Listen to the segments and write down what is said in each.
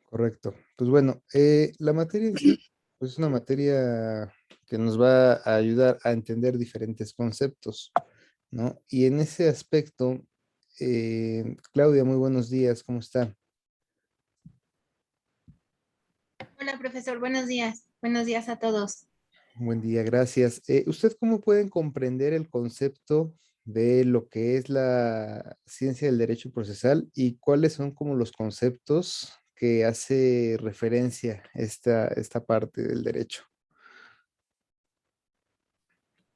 Correcto. Pues bueno, la materia en sí, pues es una materia que nos va a ayudar a entender diferentes conceptos, ¿no? Y en ese aspecto, Claudia, muy buenos días, ¿cómo está? Hola, profesor, buenos días. Buenos días a todos. Buen día, gracias. ¿Usted cómo pueden comprender el concepto de lo que es la ciencia del derecho procesal y cuáles son como los conceptos que hace referencia esta parte del derecho?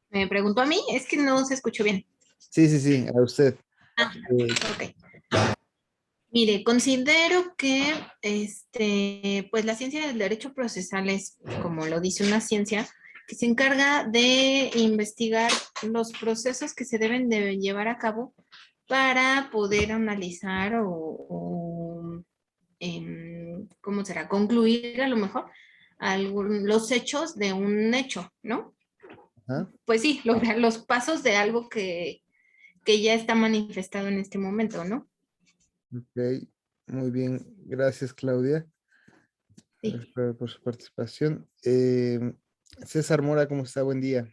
Me preguntó a mí, es que no se escuchó bien. Sí, sí, sí, a usted. Ah, Eh, ok. Mire, considero que pues la ciencia del derecho procesal es, como lo dice una ciencia, que se encarga de investigar los procesos que se deben de llevar a cabo para poder analizar ¿cómo será? Concluir a lo mejor los hechos de un hecho, ¿no? ajá, Pues sí, lograr los pasos de algo que ya está manifestado en este momento, ¿no? ok, muy bien, gracias Claudia Sí. por su participación. César Mora, ¿cómo está? Buen día.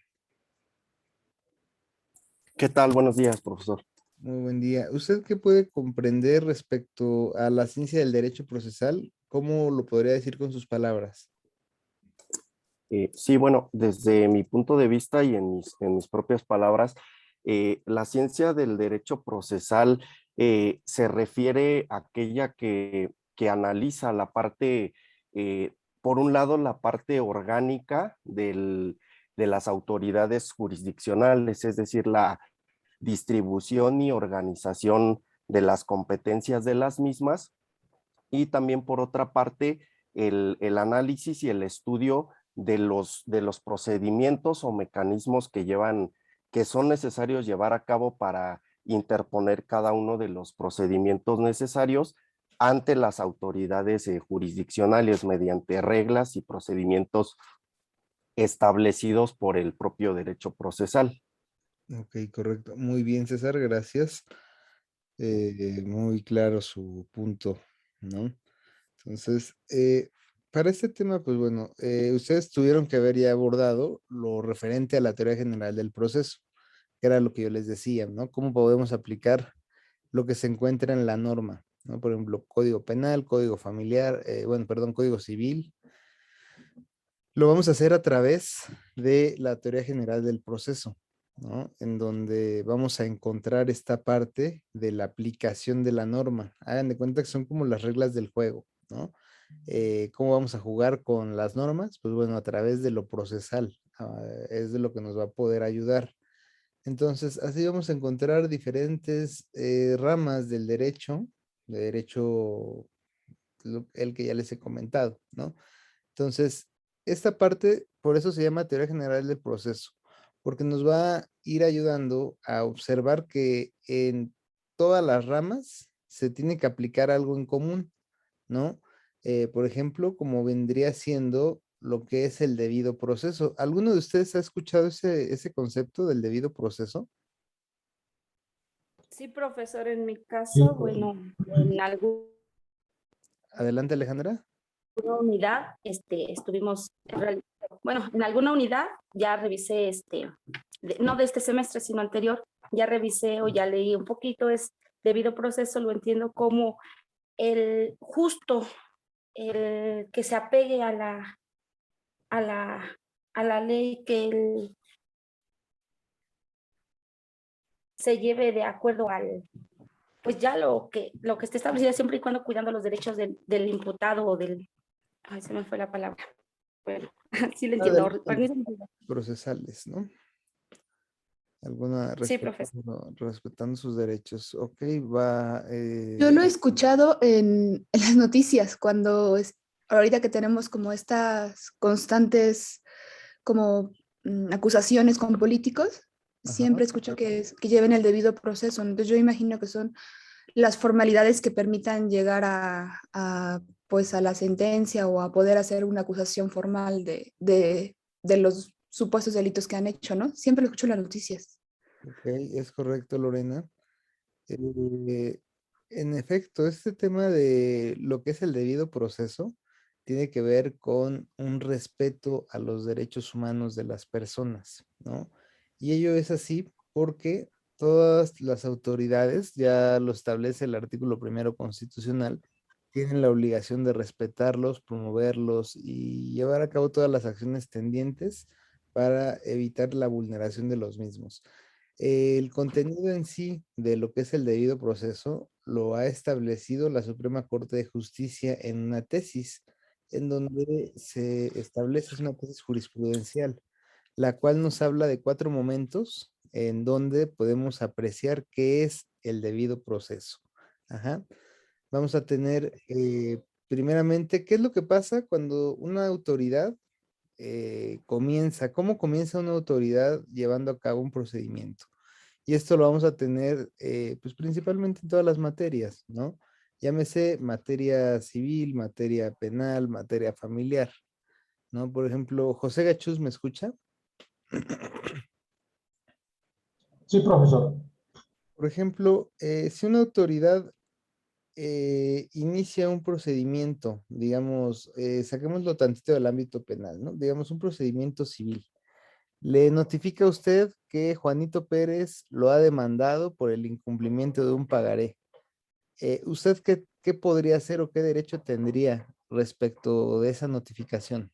¿Qué tal? Buenos días, profesor. Muy buen día. ¿Usted qué puede comprender respecto a la ciencia del derecho procesal? ¿Cómo lo podría decir con sus palabras? Sí, bueno, desde mi punto de vista y en mis propias palabras, la ciencia del derecho procesal se refiere a aquella que analiza la parte, por un lado, la parte orgánica de las autoridades jurisdiccionales, es decir, la distribución y organización de las competencias de las mismas, y también por otra parte el análisis y el estudio de los procedimientos o mecanismos que son necesarios llevar a cabo para interponer cada uno de los procedimientos necesarios ante las autoridades jurisdiccionales mediante reglas y procedimientos establecidos por el propio derecho procesal. Ok, correcto. Muy bien, César, gracias. Muy claro su punto, ¿no? Entonces, para este tema, pues bueno, ustedes tuvieron que haber ya abordado lo referente a la teoría general del proceso, que era lo que yo les decía, ¿no? ¿Cómo podemos aplicar lo que se encuentra en la norma, ¿no? Por ejemplo, código penal, código familiar, bueno, perdón, código civil. Lo vamos a hacer a través de la teoría general del proceso, ¿no? En donde vamos a encontrar esta parte de la aplicación de la norma. Hagan de cuenta que son como las reglas del juego, ¿no? ¿Cómo vamos a jugar con las normas? Pues bueno, a través de lo procesal, es de lo que nos va a poder ayudar. Entonces, así vamos a encontrar diferentes ramas del derecho, de derecho, el que ya les he comentado, ¿no? Entonces, esta parte, por eso se llama teoría general del proceso, porque nos va a ir ayudando a observar que en todas las ramas se tiene que aplicar algo en común, ¿no? Por ejemplo, como vendría siendo lo que es el debido proceso. ¿Alguno de ustedes ha escuchado ese concepto del debido proceso? Sí, profesor, en mi caso, bueno, en alguna Adelante, Alejandra. unidad, estuvimos, bueno, en alguna unidad ya revisé, no de este semestre, sino anterior, ya revisé o ya leí un poquito, es debido proceso, lo entiendo como el justo, el que se apegue a la, a la ley, que se lleve de acuerdo al, pues ya lo que esté establecido siempre y cuando cuidando los derechos del imputado o del, ay, se me fue la palabra. Bueno, sí lo De entiendo. los procesales, ¿no? Alguna Sí, profesor. respetando sus derechos. Ok, va. Yo lo he escuchado en las noticias cuando ahorita que tenemos como estas constantes como acusaciones con políticos, Ajá. siempre escucho que lleven el debido proceso. Entonces yo imagino que son las formalidades que permitan llegar pues a la sentencia o a poder hacer una acusación formal de los supuestos delitos que han hecho, ¿no? Siempre lo escucho en las noticias. Ok, es correcto, Lorena. Eh, En efecto, este tema de lo que es el debido proceso tiene que ver con un respeto a los derechos humanos de las personas, ¿no? Y ello es así porque todas las autoridades, ya lo establece el artículo primero constitucional, tienen la obligación de respetarlos, promoverlos y llevar a cabo todas las acciones tendientes para evitar la vulneración de los mismos. El contenido en sí de lo que es el debido proceso lo ha establecido la Suprema Corte de Justicia en una tesis, en donde se establece, es una tesis jurisprudencial, la cual nos habla de 4 momentos en donde podemos apreciar qué es el debido proceso. Ajá. Vamos a tener, primeramente, qué es lo que pasa cuando una autoridad cómo comienza una autoridad llevando a cabo un procedimiento. Y esto lo vamos a tener, pues principalmente en todas las materias, ¿no? Llámese materia civil, materia penal, materia familiar, ¿no? Por ejemplo, José Gachús, ¿me escucha? Sí, profesor. Por ejemplo, si una autoridad inicia un procedimiento, digamos, saquémoslo tantito del ámbito penal, ¿no? Digamos, un procedimiento civil. Le notifica a usted que Juanito Pérez lo ha demandado por el incumplimiento de un pagaré. ¿Usted qué podría hacer o qué derecho tendría respecto de esa notificación?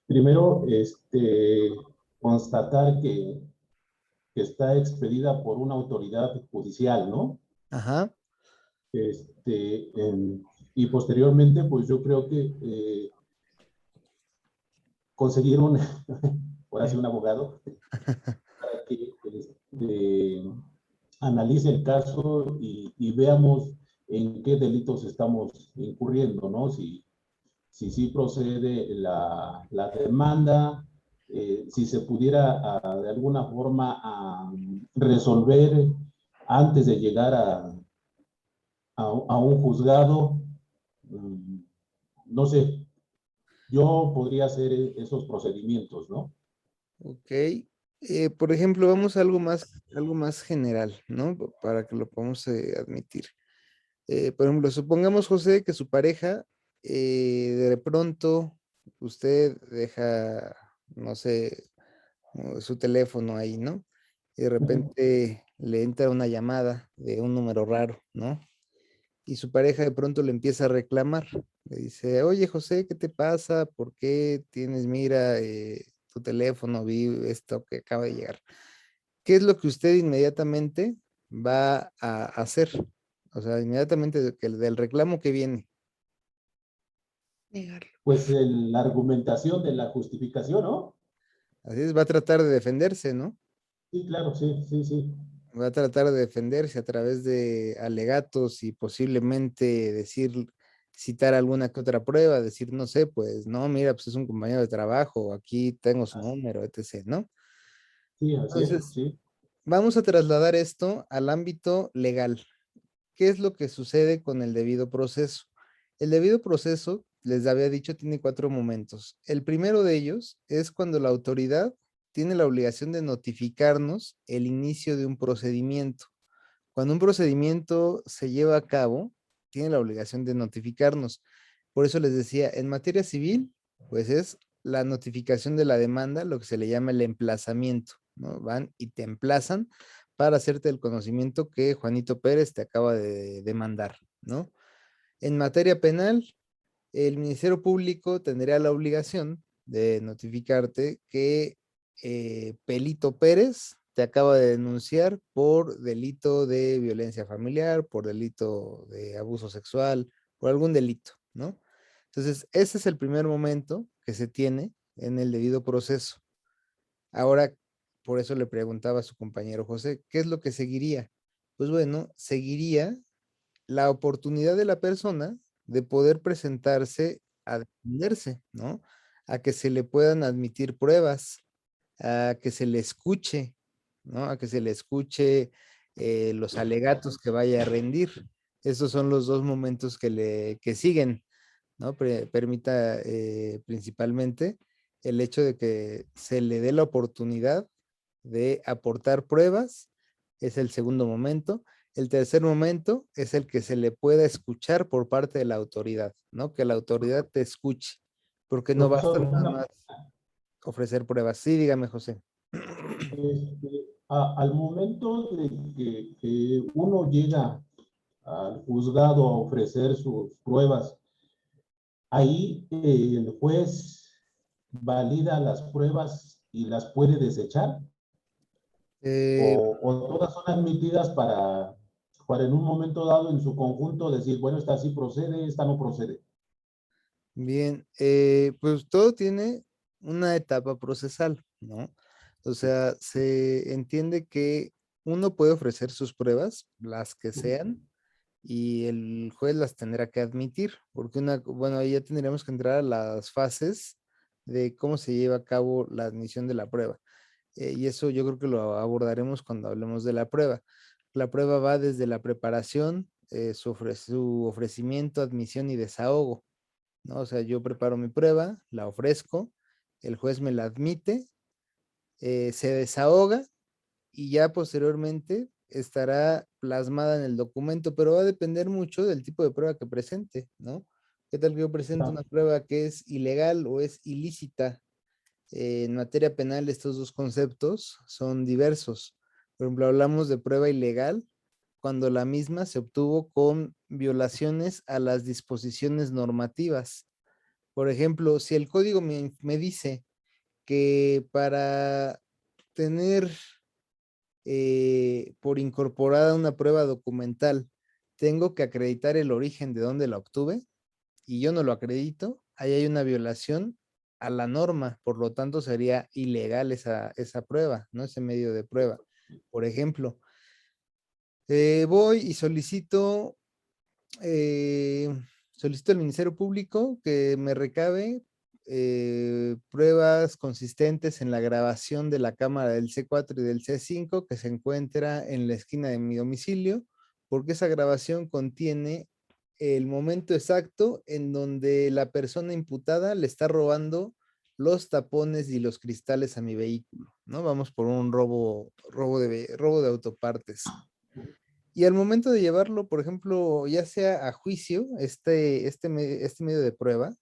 Primero, constatar que está expedida por una autoridad judicial, ¿no? Ajá, Y posteriormente, pues yo creo que conseguir por así un abogado, para que analice el caso y veamos en qué delitos estamos incurriendo, ¿no? Si sí procede la demanda, si se pudiera de alguna forma resolver antes de llegar a un juzgado, no sé, yo podría hacer esos procedimientos, ¿no? ok. Por ejemplo, vamos a algo más general, ¿no? Para que lo podamos admitir. Por ejemplo, supongamos, José, que su pareja, de pronto, usted deja, no sé, su teléfono ahí, ¿no? Y de repente le entra una llamada de un número raro, ¿no? Y su pareja de pronto le empieza a reclamar. Le dice, oye, José, ¿qué te pasa? ¿Por qué tienes, mira, tu teléfono, vi esto que acaba de llegar? ¿Qué es lo que usted inmediatamente va a hacer? O sea, inmediatamente del reclamo que viene. Negarlo. Pues la argumentación de la justificación, ¿no? Así es, va a tratar de defenderse, ¿no? Sí, claro, sí, sí, sí. Va a tratar de defenderse a través de alegatos y posiblemente citar alguna que otra prueba, decir, no sé, pues, no, mira, pues es un compañero de trabajo, aquí tengo su número, etc., ¿no? Sí, así es, Entonces, sí. vamos a trasladar esto al ámbito legal. ¿Qué es lo que sucede con el debido proceso? El debido proceso, les había dicho, tiene 4 momentos. El primero de ellos es cuando la autoridad tiene la obligación de notificarnos el inicio de un procedimiento. Cuando un procedimiento se lleva a cabo, tiene la obligación de notificarnos. Por eso les decía, en materia civil, pues es la notificación de la demanda, lo que se le llama el emplazamiento, ¿no? Van y te emplazan para hacerte el conocimiento que Juanito Pérez te acaba de demandar, ¿no? En materia penal, el Ministerio Público tendría la obligación de notificarte que Pelito Pérez te acaba de denunciar por delito de violencia familiar, por delito de abuso sexual, por algún delito, ¿no? Entonces, ese es el primer momento que se tiene en el debido proceso. Ahora, por eso le preguntaba a su compañero José, ¿qué es lo que seguiría? Pues bueno, seguiría la oportunidad de la persona de poder presentarse a defenderse, ¿no? A que se le puedan admitir pruebas, a que se le escuche, ¿no? A que se le escuche los alegatos que vaya a rendir. Esos son los 2 momentos que siguen, ¿no? Permita principalmente el hecho de que se le dé la oportunidad de aportar pruebas, es el segundo momento. El tercer momento es el que se le pueda escuchar por parte de la autoridad, ¿no? Que la autoridad te escuche, porque no basta Profesor, nada más ofrecer pruebas. Sí, dígame, José. al momento de que uno llega al juzgado a ofrecer sus pruebas, ahí el juez valida las pruebas y las puede desechar, Eh, o todas son admitidas para en un momento dado en su conjunto decir, bueno, esta sí procede, esta no procede. Bien, pues todo tiene una etapa procesal, ¿no? O sea, se entiende que uno puede ofrecer sus pruebas, las que sean, y el juez las tendrá que admitir, porque bueno, ahí ya tendríamos que entrar a las fases de cómo se lleva a cabo la admisión de la prueba. Y eso yo creo que lo abordaremos cuando hablemos de la prueba. La prueba va desde la preparación, su ofrecimiento, admisión y desahogo, ¿no? O sea, yo preparo mi prueba, la ofrezco, el juez me la admite, se desahoga y ya posteriormente estará plasmada en el documento, pero va a depender mucho del tipo de prueba que presente, ¿no? ¿Qué tal que yo presento una prueba que es ilegal o es ilícita? En materia penal estos dos conceptos son diversos. Por ejemplo, hablamos de prueba ilegal cuando la misma se obtuvo con violaciones a las disposiciones normativas. Por ejemplo, si el código me dice que para tener por incorporada una prueba documental, tengo que acreditar el origen de dónde la obtuve y yo no lo acredito, ahí hay una violación a la norma, por lo tanto sería ilegal esa prueba, ¿no? Ese medio de prueba. Por ejemplo, voy y eh, solicito al Ministerio Público que me recabe pruebas consistentes en la grabación de la cámara del C4 y del C5 que se encuentra en la esquina de mi domicilio, porque esa grabación contiene el momento exacto en donde la persona imputada le está robando los tapones y los cristales a mi vehículo, ¿no? Vamos por un robo de autopartes. Y al momento de llevarlo, por ejemplo, ya sea a juicio, este medio de prueba,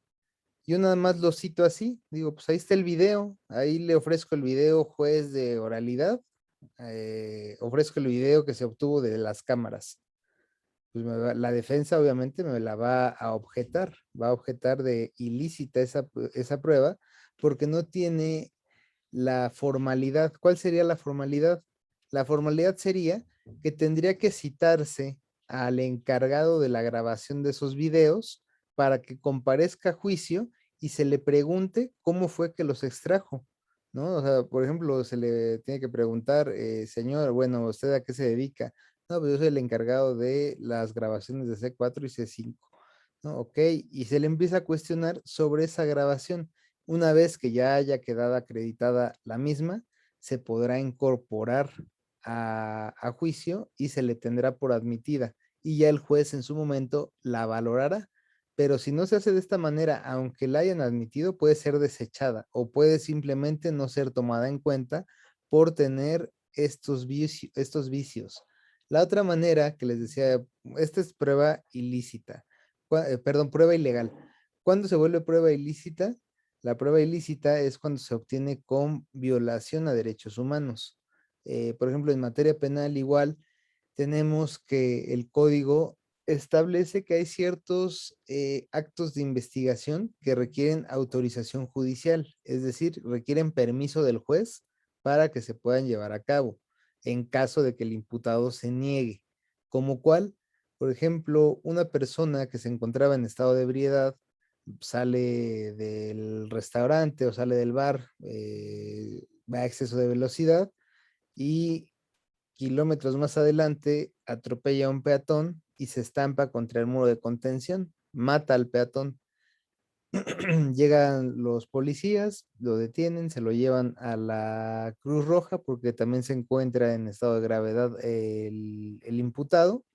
yo nada más lo cito así, digo, pues ahí está el video, ahí le ofrezco el video juez de oralidad, ofrezco el video que se obtuvo de las cámaras. Pues la defensa obviamente me la va a objetar de ilícita esa prueba, porque no tiene la formalidad. ¿Cuál sería la formalidad? La formalidad sería que tendría que citarse al encargado de la grabación de esos videos para que comparezca a juicio y se le pregunte cómo fue que los extrajo, ¿no? O sea, por ejemplo, se le tiene que preguntar, señor, bueno, ¿usted a qué se dedica? No, pues yo soy el encargado de las grabaciones de C4 y C5, ¿no? Ok, y se le empieza a cuestionar sobre esa grabación. Una vez que ya haya quedado acreditada la misma, se podrá incorporar a juicio y se le tendrá por admitida y ya el juez en su momento la valorará. Pero si no se hace de esta manera, aunque la hayan admitido, puede ser desechada o puede simplemente no ser tomada en cuenta por tener estos vicios. La otra manera que les decía, esta es prueba ilícita, perdón, prueba ilegal. ¿Cuándo se vuelve prueba ilícita? La prueba ilícita es cuando se obtiene con violación a derechos humanos. Por ejemplo, en materia penal igual tenemos que el código establece que hay ciertos actos de investigación que requieren autorización judicial, es decir, requieren permiso del juez para que se puedan llevar a cabo en caso de que el imputado se niegue. ¿Como cuál? Por ejemplo, una persona que se encontraba en estado de ebriedad sale del restaurante o sale del bar, va a exceso de velocidad y kilómetros más adelante atropella a un peatón y se estampa contra el muro de contención, mata al peatón. Llegan los policías, lo detienen, se lo llevan a la Cruz Roja porque también se encuentra en estado de gravedad el imputado.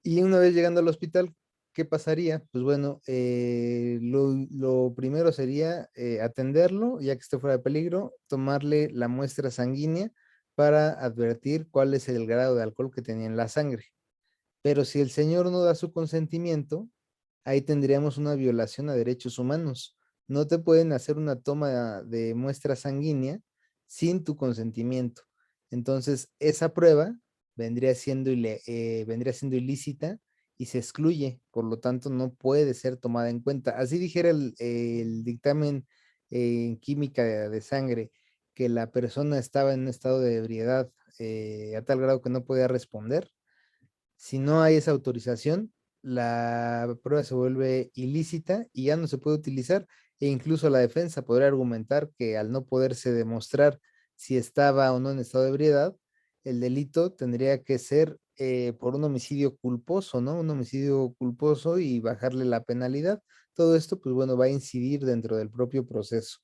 Y una vez llegando al hospital, ¿qué pasaría? Pues bueno, lo primero sería atenderlo, ya que esté fuera de peligro, tomarle la muestra sanguínea para advertir cuál es el grado de alcohol que tenía en la sangre. Pero si el señor no da su consentimiento, ahí tendríamos una violación a derechos humanos. No te pueden hacer una toma de muestra sanguínea sin tu consentimiento. Entonces, esa prueba vendría siendo ilícita y se excluye, por lo tanto, no puede ser tomada en cuenta. Así dijera el dictamen en química de sangre, que la persona estaba en un estado de ebriedad a tal grado que no podía responder. Si no hay esa autorización, la prueba se vuelve ilícita y ya no se puede utilizar, e incluso la defensa podría argumentar que al no poderse demostrar si estaba o no en estado de ebriedad, el delito tendría que ser por un homicidio culposo, ¿no? Un homicidio culposo y bajarle la penalidad. Todo esto, pues bueno, va a incidir dentro del propio proceso.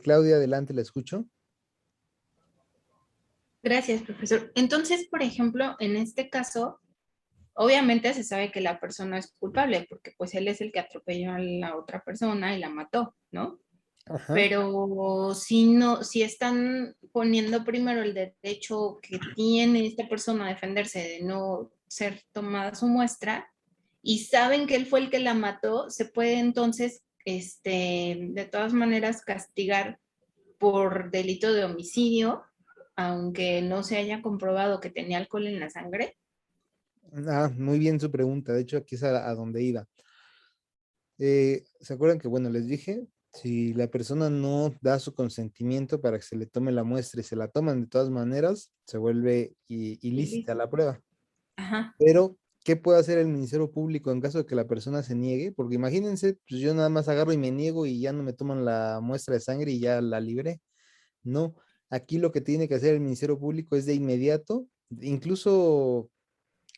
Claudia, adelante, la escucho. Gracias, profesor. Entonces, por ejemplo, en este caso, obviamente se sabe que la persona es culpable porque pues él es el que atropelló a la otra persona y la mató, ¿no? Ajá. Pero si no, si están poniendo primero el derecho que tiene esta persona a defenderse de no ser tomada su muestra y saben que él fue el que la mató, se puede entonces, de todas maneras, castigar por delito de homicidio, aunque no se haya comprobado que tenía alcohol en la sangre. Ah, muy bien su pregunta. De hecho, aquí es a donde iba. ¿Se acuerdan que, bueno, les dije, si la persona no da su consentimiento para que se le tome la muestra y se la toman de todas maneras, se vuelve ilícita la prueba? Ajá. Pero, ¿qué puede hacer el Ministerio Público en caso de que la persona se niegue? Porque imagínense, pues yo nada más agarro y me niego y ya no me toman la muestra de sangre y ya la libré. No, aquí lo que tiene que hacer el Ministerio Público es de inmediato, incluso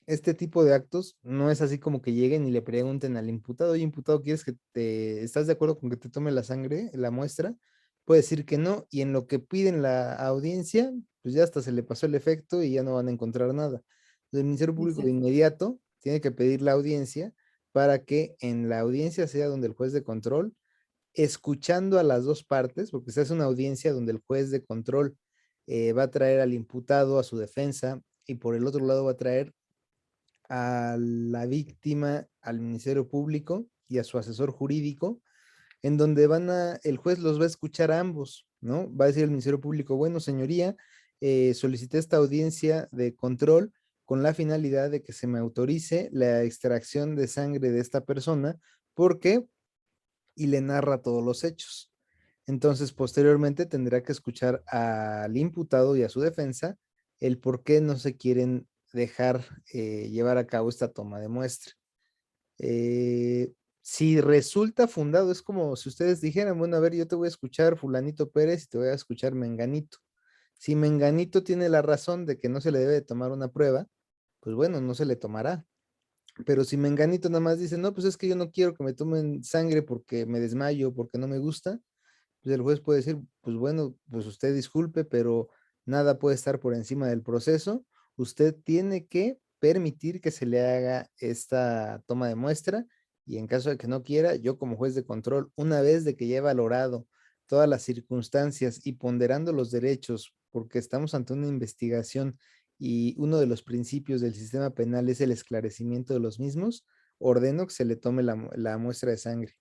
este tipo de actos no es así como que lleguen y le pregunten al imputado, oye, imputado, ¿estás de acuerdo con que te tome la sangre, la muestra? Puede decir que no, y en lo que piden la audiencia, pues ya hasta se le pasó el efecto y ya no van a encontrar nada. El Ministerio Público de Exacto. inmediato tiene que pedir la audiencia para que en la audiencia sea donde el juez de control, escuchando a las dos partes, porque se hace una audiencia donde el juez de control va a traer al imputado a su defensa y por el otro lado va a traer a la víctima, al Ministerio Público y a su asesor jurídico, en donde el juez los va a escuchar a ambos, ¿no? Va a decir el Ministerio Público, bueno, señoría, solicité esta audiencia de control con la finalidad de que se me autorice la extracción de sangre de esta persona, porque, y le narra todos los hechos. Entonces, posteriormente tendrá que escuchar al imputado y a su defensa el por qué no se quieren dejar llevar a cabo esta toma de muestra. Si resulta fundado, es como si ustedes dijeran, bueno, a ver, yo te voy a escuchar fulanito Pérez y te voy a escuchar Menganito. Si Menganito tiene la razón de que no se le debe de tomar una prueba, pues bueno, no se le tomará. Pero si Menganito nada más dice, no, pues es que yo no quiero que me tomen sangre porque me desmayo, porque no me gusta, pues el juez puede decir, pues bueno, pues usted disculpe, pero nada puede estar por encima del proceso. Usted tiene que permitir que se le haga esta toma de muestra y en caso de que no quiera, yo como juez de control, una vez de que ya he valorado todas las circunstancias y ponderando los derechos, porque estamos ante una investigación y uno de los principios del sistema penal es el esclarecimiento de los mismos, ordeno que se le tome la muestra de sangre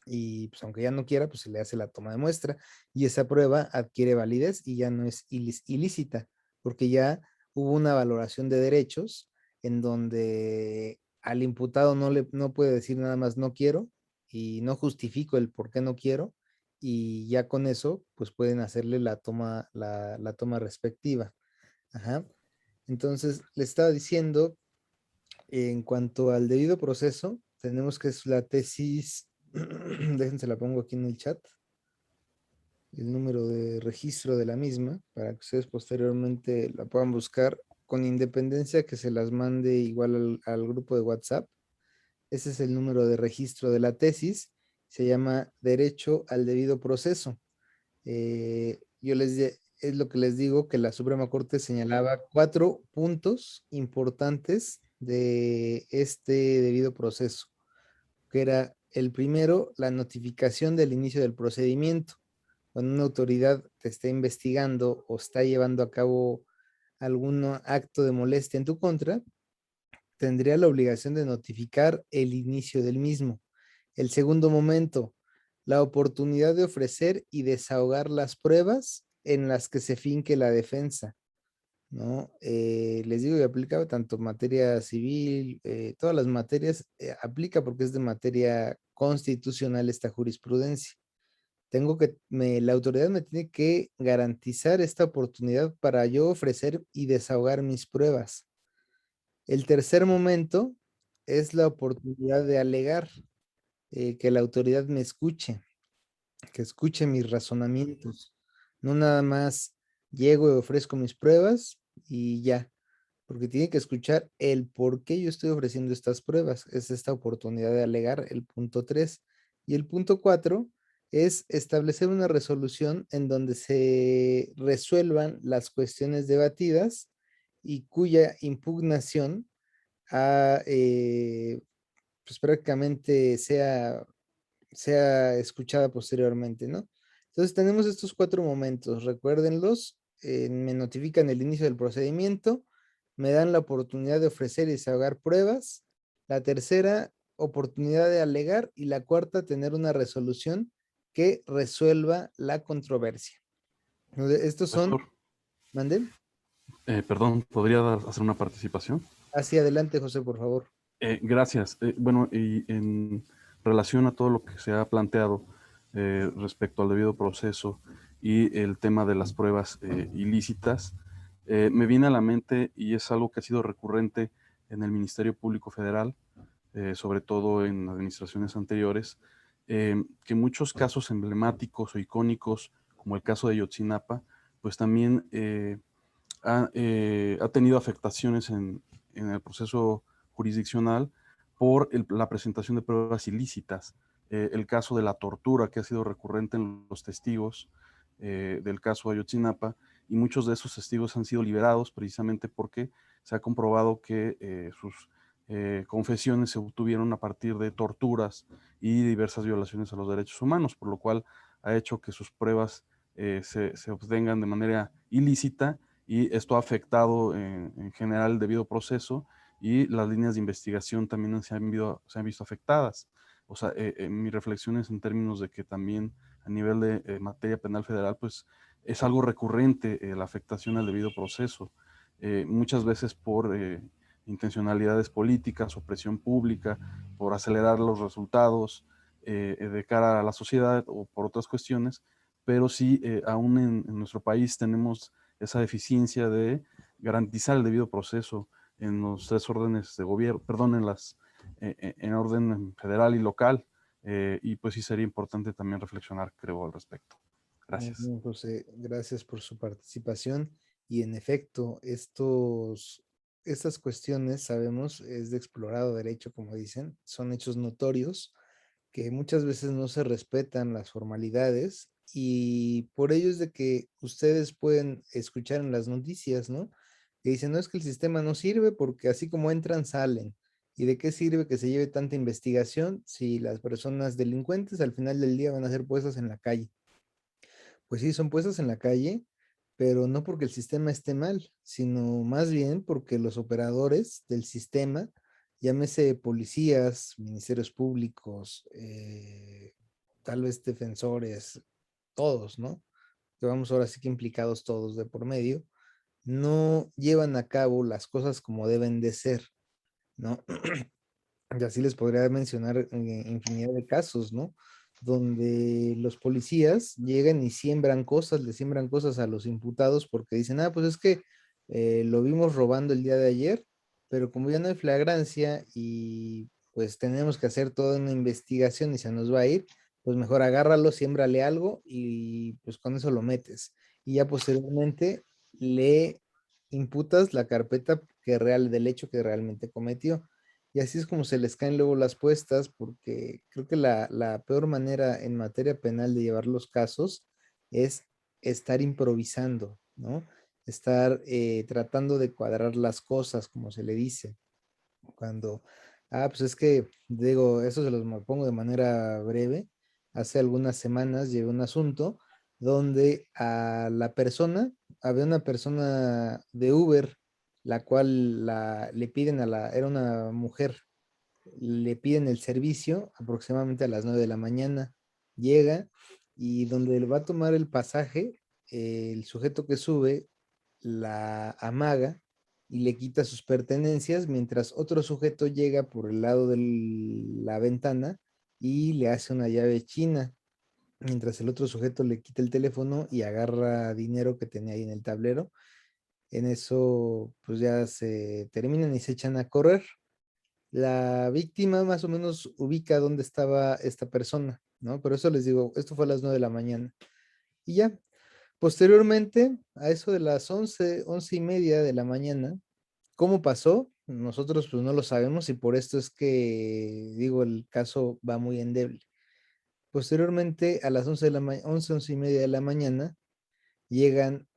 y pues aunque ya no quiera, pues se le hace la toma de muestra y esa prueba adquiere validez y ya no es ilícita, porque ya hubo una valoración de derechos en donde al imputado no puede decir nada más no quiero y no justifico el por qué no quiero y ya con eso pues pueden hacerle la toma respectiva. Ajá. Entonces, le estaba diciendo, en cuanto al debido proceso, tenemos que es la tesis, déjense la pongo aquí en el chat, el número de registro de la misma, para que ustedes posteriormente la puedan buscar con independencia que se las mande igual al grupo de WhatsApp. Ese es el número de registro de la tesis, se llama Derecho al Debido Proceso. Es lo que les digo, que la Suprema Corte señalaba 4 puntos importantes de este debido proceso, que era el primero, la notificación del inicio del procedimiento. cuando una autoridad te está investigando o está llevando a cabo algún acto de molestia en tu contra, tendría la obligación de notificar el inicio del mismo. El segundo momento, la oportunidad de ofrecer y desahogar las pruebas en las que se finque la defensa, ¿no? Les digo que aplica tanto materia civil, todas las materias, aplica porque es de materia constitucional esta jurisprudencia. La autoridad me tiene que garantizar esta oportunidad para yo ofrecer y desahogar mis pruebas. El tercer momento es la oportunidad de alegar, que la autoridad me escuche, que escuche mis razonamientos. No nada más llego y ofrezco mis pruebas y ya, porque tiene que escuchar el por qué yo estoy ofreciendo estas pruebas. Es esta oportunidad de alegar, el punto 3. Y el punto 4 es establecer una resolución en donde se resuelvan las cuestiones debatidas y cuya impugnación pues prácticamente sea escuchada posteriormente, ¿no? Entonces tenemos estos 4 momentos, recuérdenlos, me notifican el inicio del procedimiento, me dan la oportunidad de ofrecer y desahogar pruebas, la tercera, oportunidad de alegar, y la cuarta, tener una resolución que resuelva la controversia. Estos son, Profesor, manden, perdón, ¿podría hacer una participación? hacia adelante, José, por favor. Gracias. Bueno, y en relación a todo lo que se ha planteado respecto al debido proceso y el tema de las pruebas ilícitas, me viene a la mente, y es algo que ha sido recurrente en el Ministerio Público Federal, sobre todo en administraciones anteriores, que muchos casos emblemáticos o icónicos, como el caso de Yotzinapa, pues también ha tenido afectaciones en el proceso jurisdiccional por la presentación de pruebas ilícitas. El caso de la tortura, que ha sido recurrente en los testigos del caso Ayotzinapa, y muchos de esos testigos han sido liberados precisamente porque se ha comprobado que sus confesiones se obtuvieron a partir de torturas y diversas violaciones a los derechos humanos, por lo cual ha hecho que sus pruebas se obtengan de manera ilícita, y esto ha afectado en general el debido proceso, y las líneas de investigación también se han visto afectadas. O sea, mi reflexión es en términos de que también a nivel de materia penal federal, pues es algo recurrente la afectación al debido proceso, muchas veces por intencionalidades políticas o presión pública, por acelerar los resultados de cara a la sociedad o por otras cuestiones, pero sí, aún en nuestro país tenemos esa deficiencia de garantizar el debido proceso en los 3 órdenes de gobierno, perdón, en orden federal y local, y pues sí sería importante también reflexionar, creo, al respecto. Muy Gracias. bien, José, gracias por su participación. Y en efecto, estas cuestiones, sabemos, es de explorado derecho, como dicen, son hechos notorios que muchas veces no se respetan las formalidades, y por ello es de que ustedes pueden escuchar en las noticias, ¿no? Que dicen, no, es que el sistema no sirve porque así como entran, salen. ¿Y de qué sirve que se lleve tanta investigación si las personas delincuentes al final del día van a ser puestas en la calle? Pues sí, son puestas en la calle, pero no porque el sistema esté mal, sino más bien porque los operadores del sistema, llámese policías, ministerios públicos, tal vez defensores, todos, ¿no? Que vamos ahora sí que implicados todos de por medio, no llevan a cabo las cosas como deben de ser, ¿no? Y así les podría mencionar infinidad de casos, ¿no? Donde los policías llegan y siembran cosas, le siembran cosas a los imputados porque dicen, ah, pues es que lo vimos robando el día de ayer, pero como ya no hay flagrancia y pues tenemos que hacer toda una investigación y se nos va a ir, pues mejor agárralo, siémbrale algo y pues con eso lo metes. Y ya posteriormente le imputas la carpeta del hecho que realmente cometió. Y así es como se les caen luego las puestas, porque creo que la peor manera en materia penal de llevar los casos es estar improvisando, ¿no? Estar tratando de cuadrar las cosas, como se le dice. Cuando, pues es que, digo, eso se los pongo de manera breve. Hace algunas semanas llevé un asunto donde había una persona de Uber, la cual le piden era una mujer, le piden el servicio aproximadamente a las 9 de la mañana, llega y donde le va a tomar el pasaje, el sujeto que sube la amaga y le quita sus pertenencias, mientras otro sujeto llega por el lado de la ventana y le hace una llave china, mientras el otro sujeto le quita el teléfono y agarra dinero que tenía ahí en el tablero. En eso, pues ya se terminan y se echan a correr. La víctima más o menos ubica dónde estaba esta persona, ¿no? Pero eso les digo, esto fue a las 9 de la mañana. Y ya, posteriormente, a eso de las 11:30 de la mañana, ¿cómo pasó? Nosotros pues no lo sabemos y por esto es que, digo, el caso va muy endeble. Posteriormente, a las 11:30 de la mañana, llegan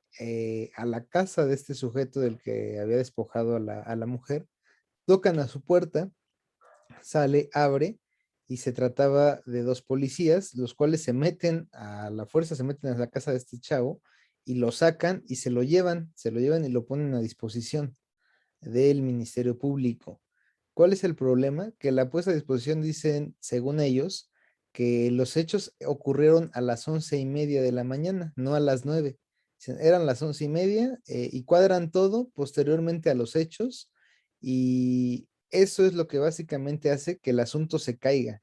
a la casa de este sujeto del que había despojado a la mujer, tocan a su puerta, sale, abre, y se trataba de dos policías, los cuales se meten a la fuerza, se meten a la casa de este chavo y lo sacan y se lo llevan y lo ponen a disposición del Ministerio Público. ¿Cuál es el problema? Que la puesta a disposición dicen, según ellos, que los hechos ocurrieron a las 11:30 de la mañana, no a las 9. Eran las 11:30 y cuadran todo posteriormente a los hechos y eso es lo que básicamente hace que el asunto se caiga.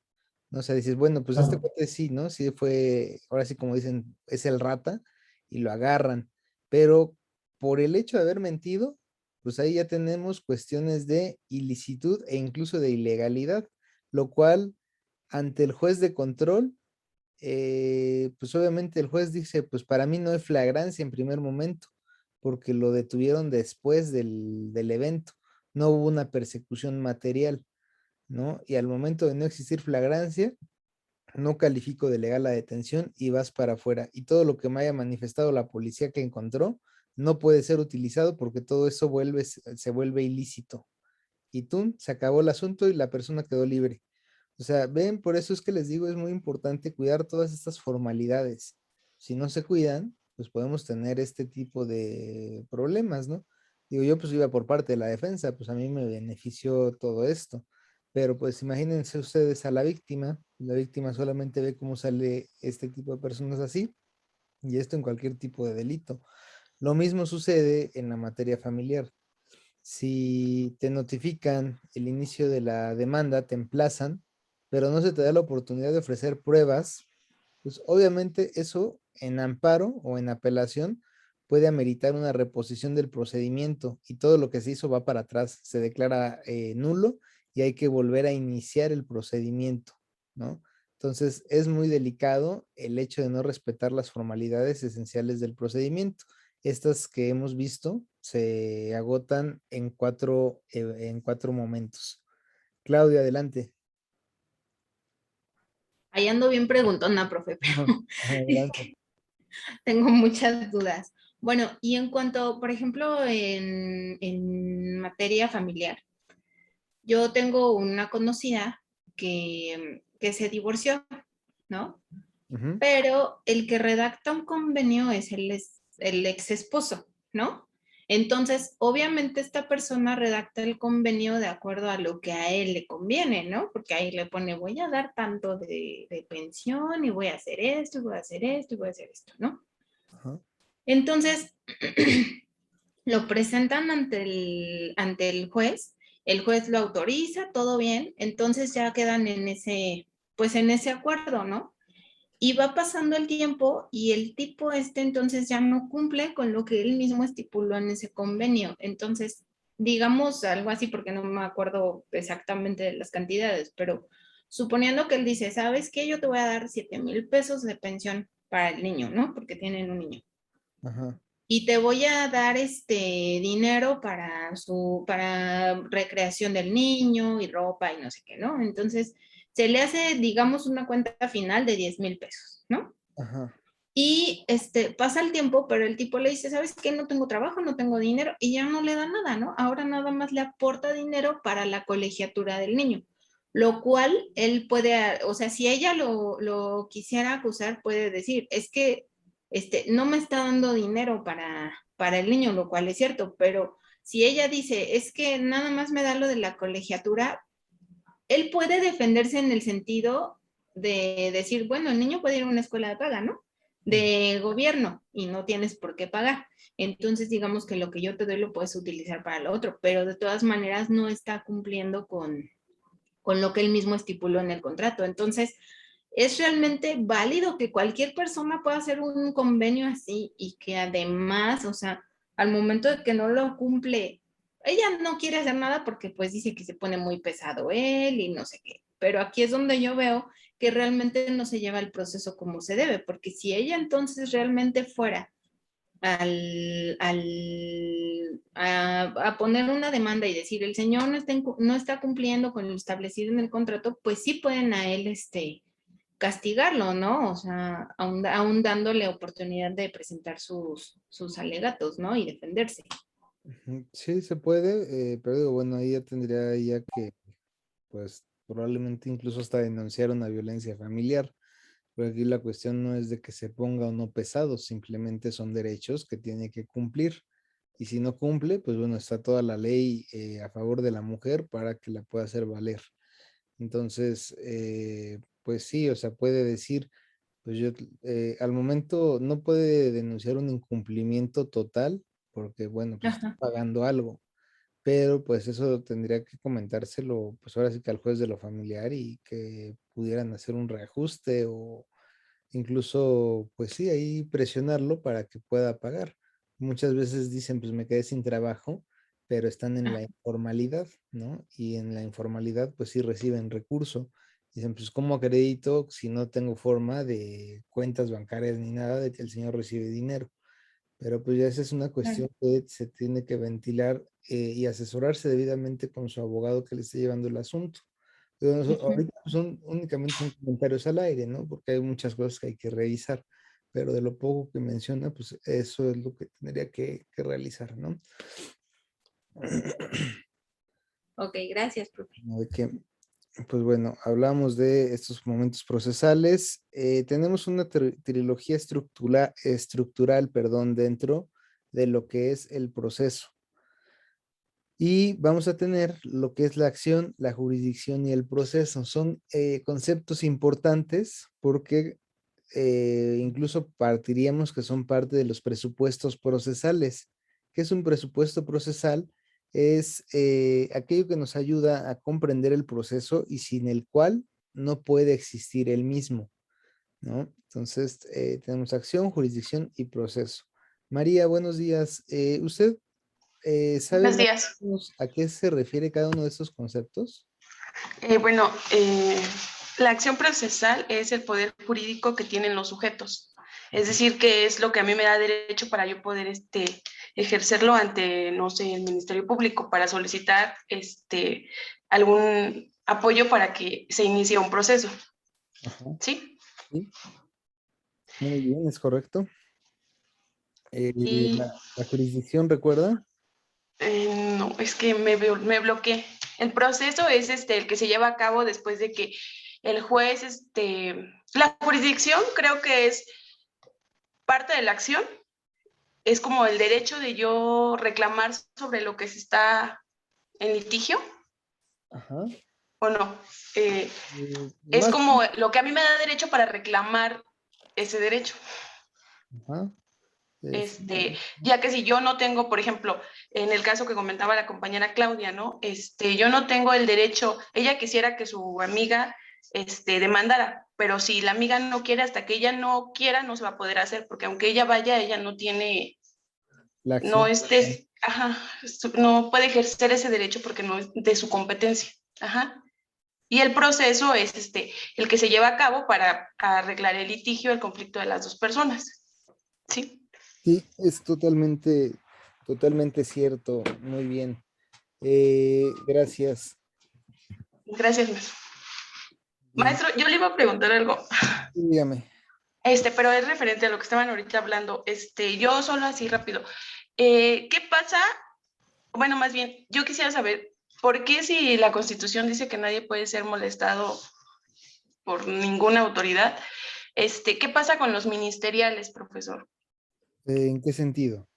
¿No? O sea, dices, bueno, pues este Claro. cuate sí, ¿no? Sí fue, ahora sí como dicen, es el rata y lo agarran, pero por el hecho de haber mentido, pues ahí ya tenemos cuestiones de ilicitud e incluso de ilegalidad, lo cual ante el juez de control, pues obviamente el juez dice, pues para mí no hay flagrancia en primer momento, porque lo detuvieron después del evento, no hubo una persecución material, ¿no? Y al momento de no existir flagrancia, no califico de legal la detención y vas para afuera. Y todo lo que me haya manifestado la policía que encontró no puede ser utilizado porque todo eso se vuelve ilícito. Y tú, se acabó el asunto y la persona quedó libre. O sea, ven, por eso es que les digo, es muy importante cuidar todas estas formalidades. Si no se cuidan, pues podemos tener este tipo de problemas, ¿no? Digo, yo pues iba por parte de la defensa, pues a mí me benefició todo esto. Pero pues imagínense ustedes a la víctima solamente ve cómo sale este tipo de personas así, y esto en cualquier tipo de delito. Lo mismo sucede en la materia familiar. Si te notifican el inicio de la demanda, te emplazan, pero no se te da la oportunidad de ofrecer pruebas, pues obviamente eso en amparo o en apelación puede ameritar una reposición del procedimiento y todo lo que se hizo va para atrás, se declara nulo y hay que volver a iniciar el procedimiento, ¿no? Entonces es muy delicado el hecho de no respetar las formalidades esenciales del procedimiento. Estas que hemos visto se agotan en cuatro momentos. Claudia, adelante. Ahí ando bien preguntona, profe, Ajá, pero adelante. tengo muchas dudas. Bueno, y en cuanto, por ejemplo, en materia familiar, yo tengo una conocida que se divorció, ¿no? Ujú, Pero el que redacta un convenio es el ex esposo, ¿no? Entonces, obviamente esta persona redacta el convenio de acuerdo a lo que a él le conviene, ¿no? Porque ahí le pone, voy a dar tanto de pensión y voy a hacer esto, y voy a hacer esto, y voy a hacer esto, ¿no? ajá, Entonces, lo presentan ante el juez lo autoriza, todo bien, entonces ya quedan en ese, pues en ese acuerdo, ¿no? Y va pasando el tiempo y el tipo entonces ya no cumple con lo que él mismo estipuló en ese convenio. Entonces, digamos algo así, porque no me acuerdo exactamente de las cantidades, pero suponiendo que él dice, ¿sabes qué? Yo te voy a dar 7,000 pesos de pensión para el niño, ¿no? Porque tienen un niño. ajá, Y te voy a dar dinero para recreación del niño y ropa y no sé qué, ¿no? Entonces, se le hace, digamos, una cuenta final de 10,000 pesos, ¿no? ajá, Y pasa el tiempo, pero el tipo le dice, ¿sabes qué? No tengo trabajo, no tengo dinero, y ya no le da nada, ¿no? Ahora nada más le aporta dinero para la colegiatura del niño, lo cual él puede, o sea, si ella lo quisiera acusar, puede decir, es que no me está dando dinero para el niño, lo cual es cierto, pero si ella dice, es que nada más me da lo de la colegiatura, él puede defenderse en el sentido de decir, bueno, el niño puede ir a una escuela de paga, ¿no? De gobierno y no tienes por qué pagar. Entonces, digamos que lo que yo te doy lo puedes utilizar para lo otro, pero de todas maneras no está cumpliendo con lo que él mismo estipuló en el contrato. Entonces, es realmente válido que cualquier persona pueda hacer un convenio así y que además, o sea, al momento de que no lo cumple, ella no quiere hacer nada porque pues dice que se pone muy pesado él y no sé qué. Pero aquí es donde yo veo que realmente no se lleva el proceso como se debe, porque si ella entonces realmente fuera a poner una demanda y decir el señor no está cumpliendo con lo establecido en el contrato, pues sí pueden a él castigarlo, ¿no? O sea, aún dándole oportunidad de presentar sus alegatos, ¿no? Y defenderse. Sí, se puede, pero digo, bueno, ahí ya tendría ya que, pues, probablemente incluso hasta denunciar una violencia familiar. Pero aquí la cuestión no es de que se ponga o no pesado, simplemente son derechos que tiene que cumplir. Y si no cumple, pues bueno, está toda la ley a favor de la mujer para que la pueda hacer valer. Entonces, pues sí, o sea, puede decir, pues yo al momento no puede denunciar un incumplimiento total, porque bueno, pues está Ajá. pagando algo, pero pues eso tendría que comentárselo, pues ahora sí que al juez de lo familiar y que pudieran hacer un reajuste o incluso, pues sí, ahí presionarlo para que pueda pagar. Muchas veces dicen, pues me quedé sin trabajo, pero están en la informalidad, ¿no? Y en la informalidad, pues sí reciben recurso. Dicen, pues ¿cómo acredito si no tengo forma de cuentas bancarias ni nada de que el señor recibe dinero? Pero pues ya esa es una cuestión que se tiene que ventilar y asesorarse debidamente con su abogado que le esté llevando el asunto. Pero ahorita únicamente son comentarios al aire, ¿no? Porque hay muchas cosas que hay que revisar, pero de lo poco que menciona, pues eso es lo que tendría que realizar, ¿no? Ok, gracias, profe. De que, pues bueno, hablamos de estos momentos procesales. Tenemos una trilogía estructural, perdón, dentro de lo que es el proceso. Y vamos a tener lo que es la acción, la jurisdicción y el proceso. Son conceptos importantes porque incluso partiríamos que son parte de los presupuestos procesales. ¿Qué es un presupuesto procesal? Es aquello que nos ayuda a comprender el proceso y sin el cual no puede existir el mismo, ¿no? Entonces, tenemos acción, jurisdicción y proceso. María, buenos días. ¿Usted sabe Buenos más días. o menos a qué se refiere cada uno de estos conceptos? Bueno, la acción procesal es el poder jurídico que tienen los sujetos. Es decir, que es lo que a mí me da derecho para yo poder ejercerlo ante, no sé, el Ministerio Público para solicitar algún apoyo para que se inicie un proceso. Ajá, ¿Sí? sí, muy bien, es correcto. Y La jurisdicción, ¿recuerda? no, es que me bloqueé. El proceso es el que se lleva a cabo después de que el juez, la jurisdicción creo que es parte de la acción, es como el derecho de yo reclamar sobre lo que se está en litigio, Ajá. ¿o no? Es Más, como lo que a mí me da derecho para reclamar ese derecho. ajá. Sí, Ya que si yo no tengo, por ejemplo, en el caso que comentaba la compañera Claudia, ¿no? Yo no tengo el derecho, ella quisiera que su amiga, demandara, pero si la amiga no quiere, hasta que ella no quiera, no se va a poder hacer, porque aunque ella vaya, ella no tiene, la no acción. ajá, no puede ejercer ese derecho porque no es de su competencia, ajá. Y el proceso es el que se lleva a cabo para arreglar el litigio, el conflicto de las dos personas, ¿sí? Sí, es totalmente cierto. Muy bien. Gracias. Gracias, maestro. Bien, Maestro, yo le iba a preguntar algo, dígame. pero es referente a lo que estaban ahorita hablando. Yo solo así rápido. ¿Qué pasa? Bueno, más bien, yo quisiera saber, ¿por qué si la Constitución dice que nadie puede ser molestado por ninguna autoridad? ¿Qué pasa con los ministeriales, profesor? ¿En qué sentido?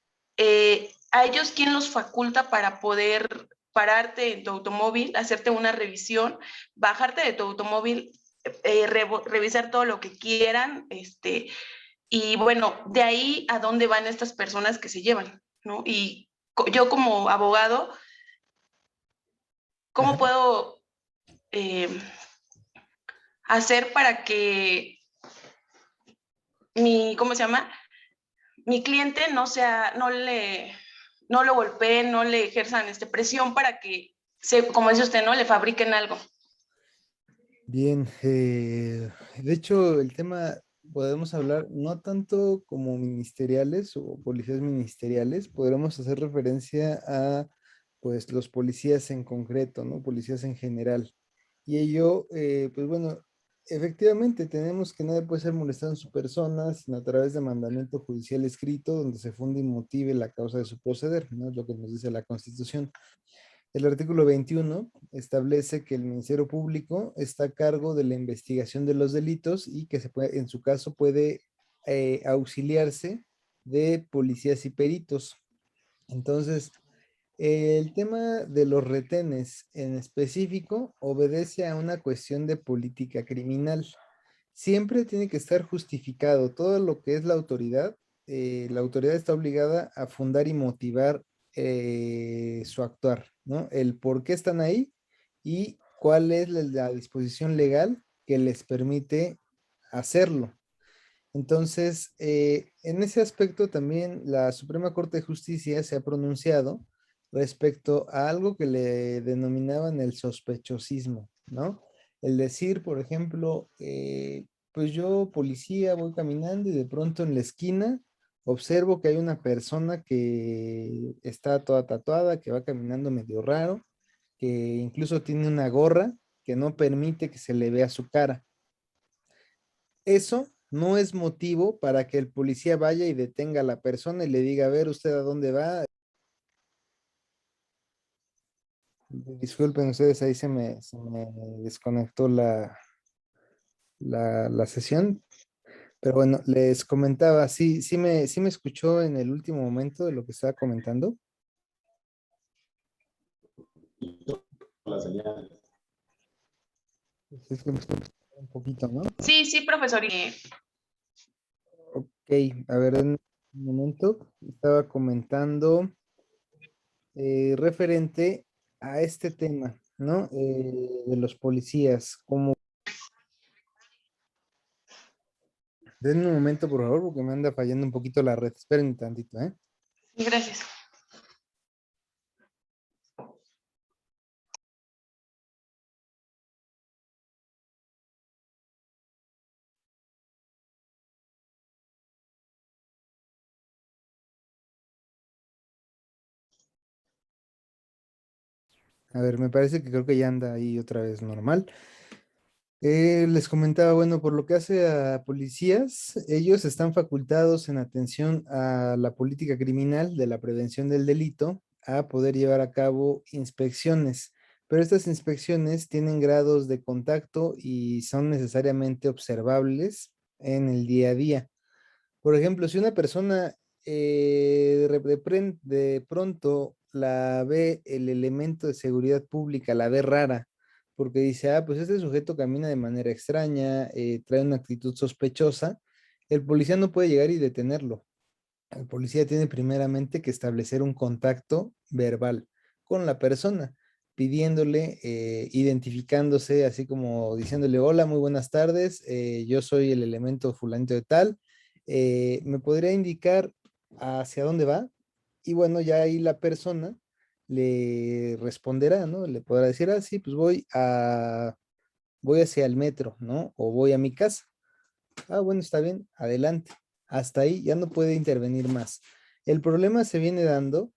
¿A ellos quién los faculta para poder pararte en tu automóvil, hacerte una revisión, bajarte de tu automóvil, revisar todo lo que quieran, y bueno, de ahí a dónde van estas personas que se llevan, ¿no? Y yo como abogado, ¿cómo Ajá. puedo hacer para que ¿cómo se llama? Mi cliente no lo golpeen, no le ejerzan presión para que, como dice usted, ¿no? Le fabriquen algo. Bien, de hecho el tema podemos hablar no tanto como ministeriales o policías ministeriales, podremos hacer referencia a pues los policías en concreto, ¿no? Policías en general. Y ello, pues bueno, efectivamente tenemos que nadie puede ser molestado en su persona, sino a través de mandamiento judicial escrito donde se funde y motive la causa de su proceder, ¿no? Es lo que nos dice la Constitución. El artículo 21 establece que el Ministerio Público está a cargo de la investigación de los delitos y que en su caso puede auxiliarse de policías y peritos. Entonces, el tema de los retenes en específico obedece a una cuestión de política criminal. Siempre tiene que estar justificado todo lo que es la autoridad está obligada a fundar y motivar su actuar, ¿no? El por qué están ahí y cuál es la disposición legal que les permite hacerlo. Entonces, en ese aspecto también la Suprema Corte de Justicia se ha pronunciado respecto a algo que le denominaban el sospechosismo, ¿no? El decir, por ejemplo, pues yo, policía, voy caminando y de pronto en la esquina observo que hay una persona que está toda tatuada, que va caminando medio raro, que incluso tiene una gorra que no permite que se le vea su cara. Eso no es motivo para que el policía vaya y detenga a la persona y le diga, a ver, ¿usted a dónde va? Disculpen ustedes, ahí se me desconectó la sesión. Pero bueno, les comentaba, sí me escuchó en el último momento de lo que estaba comentando. La señal. Es que me escuchó un poquito, ¿no? Sí, profesor. Ok, a ver, en un momento estaba comentando referente a este tema, ¿no? De los policías, como denme un momento, por favor, porque me anda fallando un poquito la red. Esperen un tantito, ¿eh? Gracias. A ver, me parece que creo que ya anda ahí otra vez normal. Les comentaba, bueno, por lo que hace a policías, ellos están facultados en atención a la política criminal de la prevención del delito a poder llevar a cabo inspecciones, pero estas inspecciones tienen grados de contacto y son necesariamente observables en el día a día. Por ejemplo, si una persona de pronto la ve el elemento de seguridad pública, la ve rara, porque dice, ah, pues este sujeto camina de manera extraña, trae una actitud sospechosa, el policía no puede llegar y detenerlo. El policía tiene primeramente que establecer un contacto verbal con la persona, pidiéndole, identificándose, así como diciéndole, hola, muy buenas tardes, yo soy el elemento fulanito de tal, ¿me podría indicar hacia dónde va? Y bueno, ya ahí la persona le responderá, ¿no? Le podrá decir, ah, sí, pues voy hacia el metro, ¿no? O voy a mi casa. Ah, bueno, está bien, adelante. Hasta ahí ya no puede intervenir más. El problema se viene dando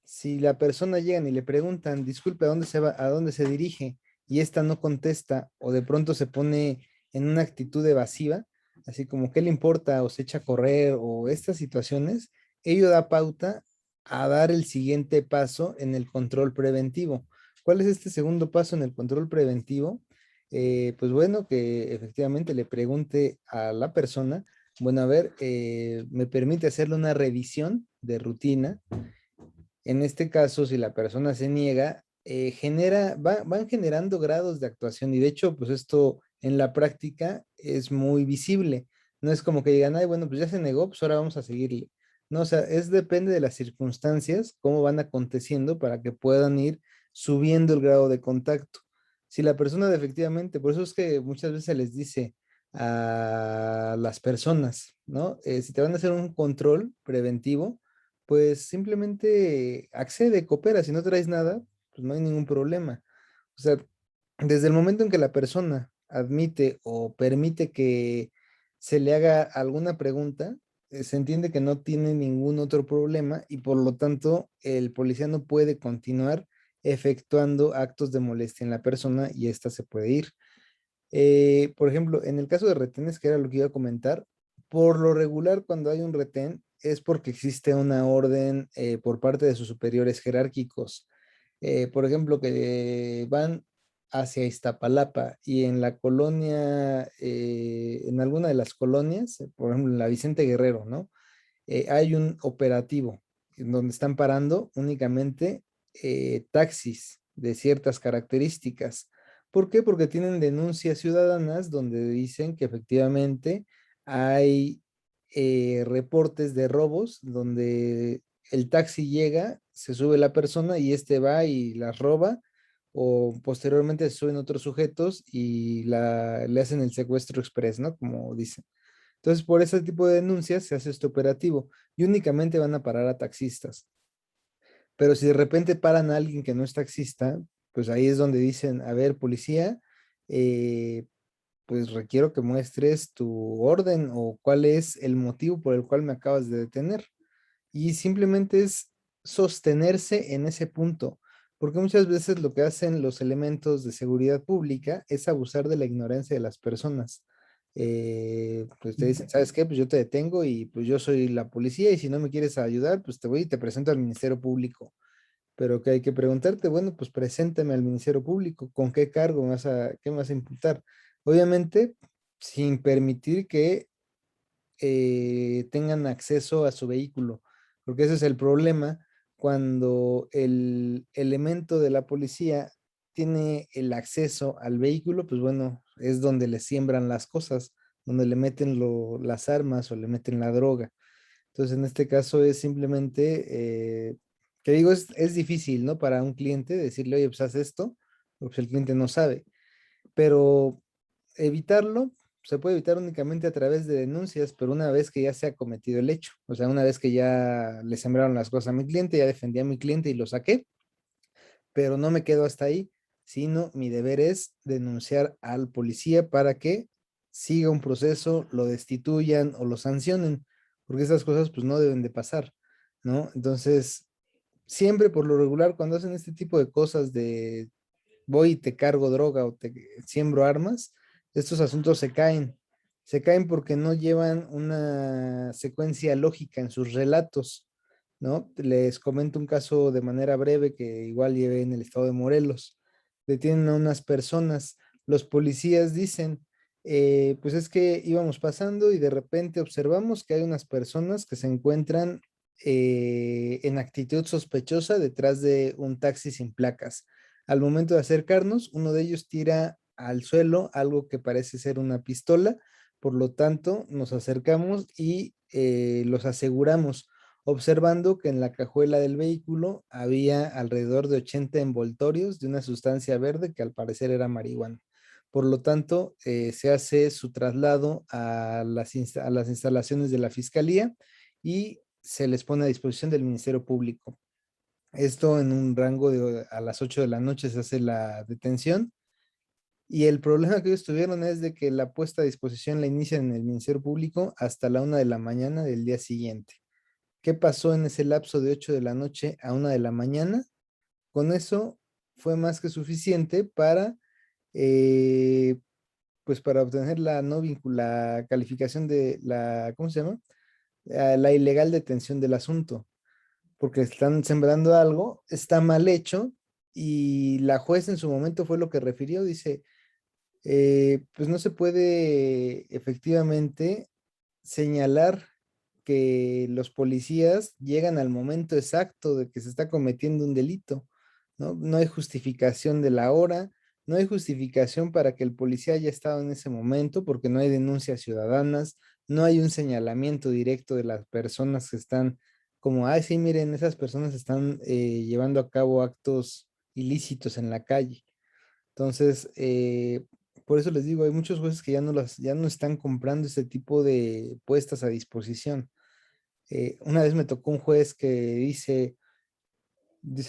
si la persona llega y le preguntan, disculpe, ¿a dónde se va, a dónde se dirige? Y esta no contesta o de pronto se pone en una actitud evasiva, así como qué le importa o se echa a correr o estas situaciones, ello da pauta a dar el siguiente paso en el control preventivo. ¿Cuál es este segundo paso en el control preventivo? pues bueno, que efectivamente le pregunte a la persona, bueno, a ver, ¿me permite hacerle una revisión de rutina? En este caso, si la persona se niega, van generando grados de actuación y de hecho, pues esto en la práctica es muy visible. No es como que digan, ay, bueno, pues ya se negó, pues ahora vamos a seguirle. No, o sea, depende de las circunstancias, cómo van aconteciendo para que puedan ir subiendo el grado de contacto. Si la persona efectivamente, por eso es que muchas veces se les dice a las personas, ¿no? Si te van a hacer un control preventivo, pues simplemente accede, coopera. Si no traes nada, pues no hay ningún problema. O sea, desde el momento en que la persona admite o permite que se le haga alguna pregunta, se entiende que no tiene ningún otro problema y por lo tanto el policía no puede continuar efectuando actos de molestia en la persona y ésta se puede ir. Por ejemplo, en el caso de retenes, que era lo que iba a comentar, por lo regular cuando hay un retén es porque existe una orden por parte de sus superiores jerárquicos. Por ejemplo, que van hacia Iztapalapa y en la colonia, en alguna de las colonias, por ejemplo, en la Vicente Guerrero, ¿no? Hay un operativo en donde están parando únicamente taxis de ciertas características. ¿Por qué? Porque tienen denuncias ciudadanas donde dicen que efectivamente hay reportes de robos donde el taxi llega, se sube la persona y este va y las roba o posteriormente se suben otros sujetos y le hacen el secuestro express, ¿no? Como dicen. Entonces, por ese tipo de denuncias se hace este operativo y únicamente van a parar a taxistas. Pero si de repente paran a alguien que no es taxista, pues ahí es donde dicen, a ver, policía, eh, pues requiero que muestres tu orden o cuál es el motivo por el cual me acabas de detener. Y simplemente es sostenerse en ese punto, porque muchas veces lo que hacen los elementos de seguridad pública es abusar de la ignorancia de las personas. Pues te dicen, ¿sabes qué? Pues yo te detengo y pues yo soy la policía y si no me quieres ayudar, pues te voy y te presento al Ministerio Público. Pero que hay que preguntarte, bueno, pues preséntame al Ministerio Público, ¿con qué cargo qué me vas a imputar? Obviamente, sin permitir que tengan acceso a su vehículo, porque ese es el problema cuando el elemento de la policía tiene el acceso al vehículo, pues bueno, es donde le siembran las cosas, donde le meten las armas o le meten la droga. Entonces, en este caso es simplemente, que digo, es difícil, ¿no? Para un cliente decirle, oye, pues haz esto, porque pues, el cliente no sabe, pero evitarlo se puede evitar únicamente a través de denuncias, pero una vez que ya se ha cometido el hecho, o sea, una vez que ya le sembraron las cosas a mi cliente, ya defendí a mi cliente y lo saqué, pero no me quedo hasta ahí, sino mi deber es denunciar al policía para que siga un proceso, lo destituyan o lo sancionen, porque esas cosas pues no deben de pasar, ¿no? Entonces, siempre por lo regular cuando hacen este tipo de cosas de voy y te cargo droga o te siembro armas, estos asuntos se caen porque no llevan una secuencia lógica en sus relatos, ¿no? Les comento un caso de manera breve que igual llevé en el estado de Morelos. Detienen a unas personas, los policías dicen, pues es que íbamos pasando y de repente observamos que hay unas personas que se encuentran en actitud sospechosa detrás de un taxi sin placas. Al momento de acercarnos, uno de ellos tira al suelo algo que parece ser una pistola, por lo tanto nos acercamos y los aseguramos, observando que en la cajuela del vehículo había alrededor de 80 envoltorios de una sustancia verde que al parecer era marihuana. Por lo tanto, se hace su traslado a a las instalaciones de la Fiscalía y se les pone a disposición del Ministerio Público. Esto en un rango de a las 8 de la noche se hace la detención y el problema que ellos tuvieron es de que la puesta a disposición la inician en el Ministerio Público hasta la 1 de la mañana del día siguiente. ¿Qué pasó en ese lapso de 8 de la noche a 1 de la mañana? Con eso fue más que suficiente para, eh, pues para obtener la no la calificación de la, ¿cómo se llama? La ilegal detención del asunto porque están sembrando algo, está mal hecho y la juez en su momento fue lo que refirió, dice, pues no se puede efectivamente señalar que los policías llegan al momento exacto de que se está cometiendo un delito, ¿no? No hay justificación de la hora, no hay justificación para que el policía haya estado en ese momento porque no hay denuncias ciudadanas, no hay un señalamiento directo de las personas que están como, ay, sí, miren, esas personas están llevando a cabo actos ilícitos en la calle. Entonces, por eso les digo, hay muchos jueces que ya no están comprando este tipo de puestas a disposición. Una vez me tocó un juez que dice,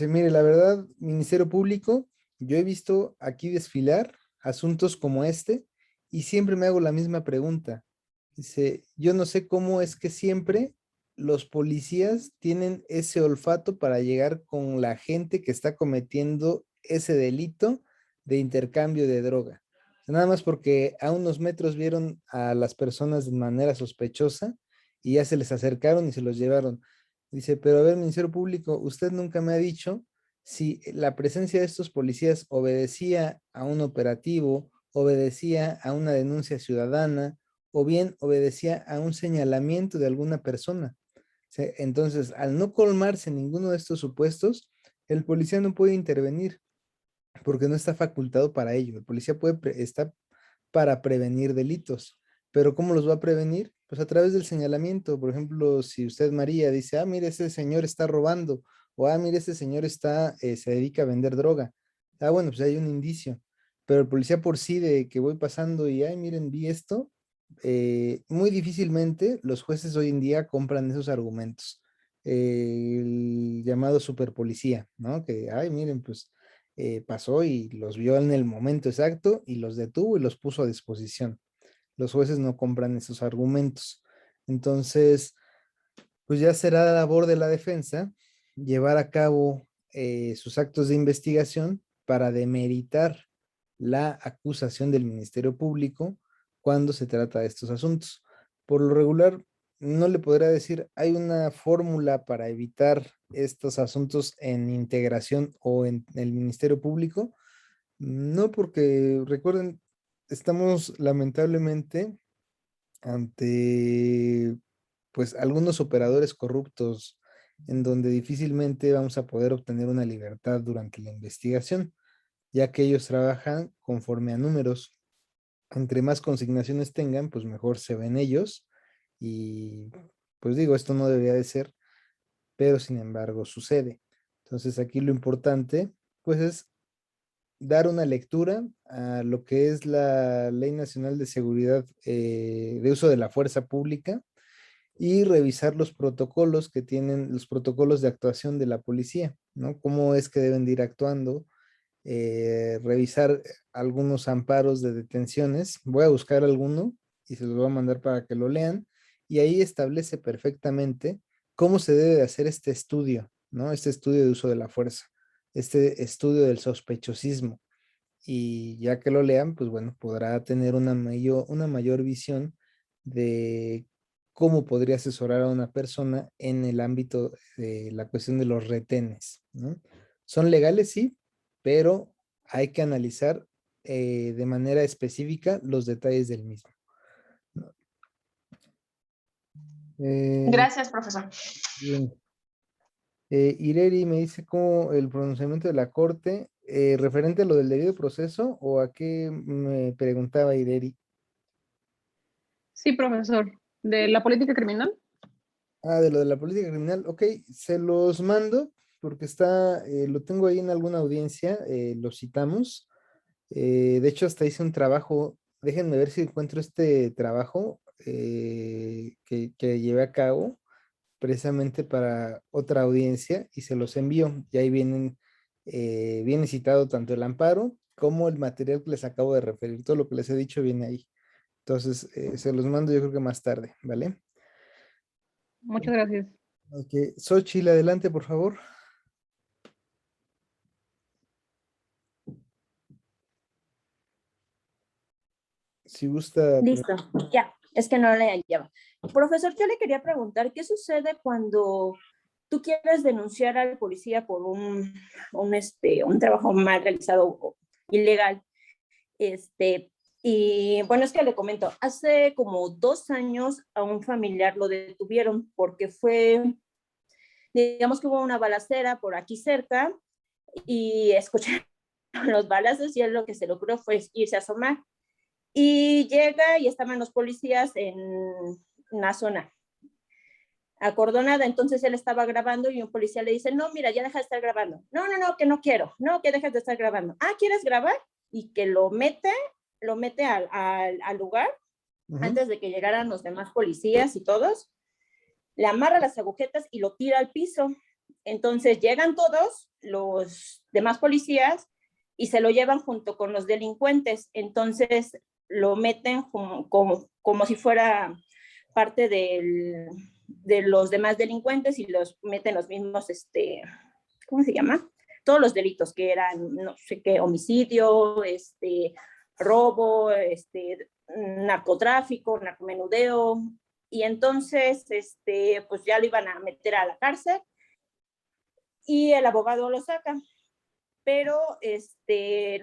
mire, la verdad, Ministerio Público, yo he visto aquí desfilar asuntos como este y siempre me hago la misma pregunta. Dice, yo no sé cómo es que siempre los policías tienen ese olfato para llegar con la gente que está cometiendo ese delito de intercambio de droga. Nada más porque a unos metros vieron a las personas de manera sospechosa y ya se les acercaron y se los llevaron. Dice, pero a ver, Ministerio Público, usted nunca me ha dicho si la presencia de estos policías obedecía a un operativo, obedecía a una denuncia ciudadana, o bien obedecía a un señalamiento de alguna persona. Entonces, al no colmarse ninguno de estos supuestos, el policía no puede intervenir porque no está facultado para ello. El policía está para prevenir delitos, pero ¿cómo los va a prevenir? Pues a través del señalamiento. Por ejemplo, si usted, María, dice, ah, mire, ese señor está robando, o ah, mire, ese señor se dedica a vender droga. Ah, bueno, pues hay un indicio. Pero el policía por sí de que voy pasando y, ay, miren, vi esto, muy difícilmente los jueces hoy en día compran esos argumentos. El llamado superpolicía, ¿no? Que, ay, miren, pues pasó y los vio en el momento exacto y los detuvo y los puso a disposición. Los jueces no compran esos argumentos. Entonces, pues ya será labor de la defensa llevar a cabo sus actos de investigación para demeritar la acusación del Ministerio Público cuando se trata de estos asuntos. Por lo regular, no le podrá decir, hay una fórmula para evitar estos asuntos en integración o en el Ministerio Público. No, porque recuerden, estamos lamentablemente ante pues algunos operadores corruptos en donde difícilmente vamos a poder obtener una libertad durante la investigación, ya que ellos trabajan conforme a números. Entre más consignaciones tengan, pues mejor se ven ellos. Y pues digo, esto no debería de ser, pero sin embargo sucede. Entonces aquí lo importante, pues es dar una lectura a lo que es la Ley Nacional de Seguridad de Uso de la Fuerza Pública y revisar los protocolos que tienen, los protocolos de actuación de la policía, ¿no? Cómo es que deben de ir actuando, revisar algunos amparos de detenciones. Voy a buscar alguno y se los voy a mandar para que lo lean. Y ahí establece perfectamente cómo se debe de hacer este estudio, ¿no? Este estudio de uso de la fuerza, este estudio del sospechosismo. Y ya que lo lean, pues bueno, podrá tener una mayor visión de cómo podría asesorar a una persona en el ámbito de la cuestión de los retenes, ¿no? Son legales, sí, pero hay que analizar de manera específica los detalles del mismo, ¿no? Gracias, profesor. Bien. Ireri me dice cómo el pronunciamiento de la corte, referente a lo del debido proceso, o a qué me preguntaba Ireri. Sí, profesor. ¿De la política criminal? Ah, de lo de la política criminal, ok, se los mando porque lo tengo ahí en alguna audiencia, lo citamos. De hecho, hasta hice un trabajo, déjenme ver si encuentro este trabajo que llevé a cabo precisamente para otra audiencia y se los envío. Y ahí viene citado tanto el amparo como el material que les acabo de referir. Todo lo que les he dicho viene ahí. Entonces, se los mando yo creo que más tarde, ¿vale? Muchas gracias. Ok, Xochitl, adelante, por favor. Si gusta. Listo, ya, es que no le hallaba. Profesor, yo le quería preguntar, ¿qué sucede cuando tú quieres denunciar al policía por un trabajo mal realizado o ilegal? Y bueno, es que le comento, hace como 2 años a un familiar lo detuvieron porque fue, digamos que hubo una balacera por aquí cerca y escucharon los balazos y él lo que se le ocurrió fue irse a asomar. Y llega y estaban los policías en una zona acordonada, entonces él estaba grabando y un policía le dice, no, mira, ya deja de estar grabando. No, no, no, que no quiero, no, que dejes de estar grabando. Ah, ¿quieres grabar? Y que lo mete al lugar antes de que llegaran los demás policías y todos, le amarra las agujetas y lo tira al piso. Entonces llegan todos los demás policías y se lo llevan junto con los delincuentes. Entonces lo meten como si fuera parte de los demás delincuentes y los meten los mismos, ¿cómo se llama? Todos los delitos que eran, no sé qué, homicidio, robo, narcotráfico, narcomenudeo, y entonces, pues ya lo iban a meter a la cárcel y el abogado lo saca. Pero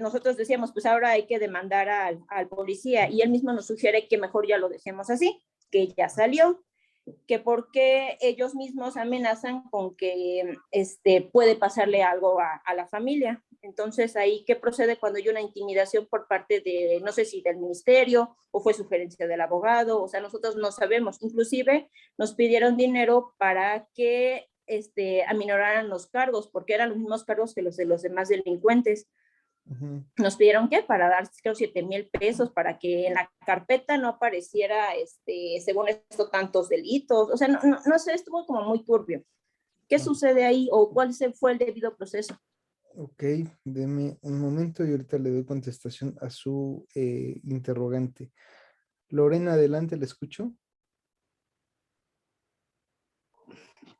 nosotros decíamos, pues ahora hay que demandar al policía y él mismo nos sugiere que mejor ya lo dejemos así, que ya salió, que porque ellos mismos amenazan con que puede pasarle algo a la familia. Entonces, ahí, ¿qué procede cuando hay una intimidación por parte de, no sé si del ministerio o fue sugerencia del abogado? O sea, nosotros no sabemos. Inclusive nos pidieron dinero para que aminoraran los cargos, porque eran los mismos cargos que los de los demás delincuentes. Nos pidieron que para dar, creo, 7,000 pesos para que en la carpeta no apareciera, según esto, tantos delitos. O sea, no sé, estuvo como muy turbio. ¿Qué sucede ahí o cuál fue el debido proceso? Ok, deme un momento y ahorita le doy contestación a su interrogante. Lorena, adelante, le escucho.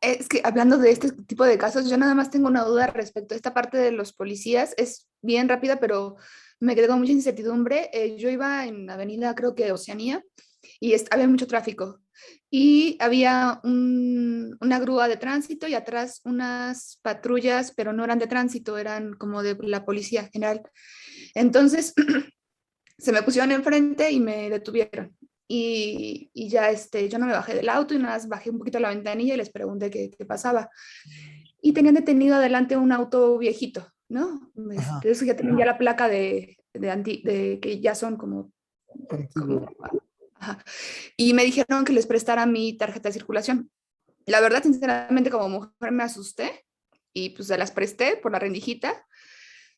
Es que hablando de este tipo de casos, yo nada más tengo una duda respecto a esta parte de los policías. Es bien rápida, pero me quedé con mucha incertidumbre. Yo iba en avenida, creo que Oceanía, y había mucho tráfico. Y había una grúa de tránsito y atrás unas patrullas, pero no eran de tránsito, eran como de la policía general. Entonces, se me pusieron enfrente y me detuvieron. Y ya yo no me bajé del auto y nada más bajé un poquito la ventanilla y les pregunté qué pasaba. Y tenían detenido adelante un auto viejito, ¿no? Eso ya tenían ya la placa de que ya son como ajá. Y me dijeron que les prestara mi tarjeta de circulación. La verdad, sinceramente, como mujer me asusté y pues se las presté por la rendijita.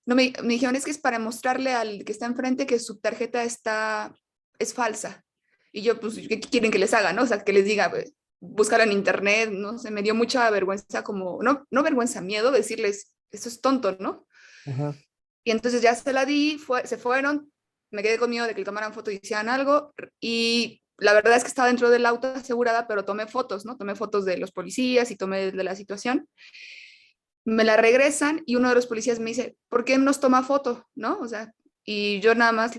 No me dijeron, es que es para mostrarle al que está enfrente que su tarjeta es falsa. Y yo, pues, ¿qué quieren que les haga, no? O sea, que les diga, búscala en internet, no sé, me dio mucha vergüenza, como, no vergüenza, miedo decirles, eso es tonto, ¿no? Ajá. Y entonces ya se la di, se fueron, me quedé con miedo de que le tomaran foto y hicieran algo, y la verdad es que estaba dentro del auto asegurada, pero tomé fotos, ¿no? Tomé fotos de los policías y tomé de la situación. Me la regresan y uno de los policías me dice, ¿por qué nos toma foto? ¿No? O sea, y yo nada más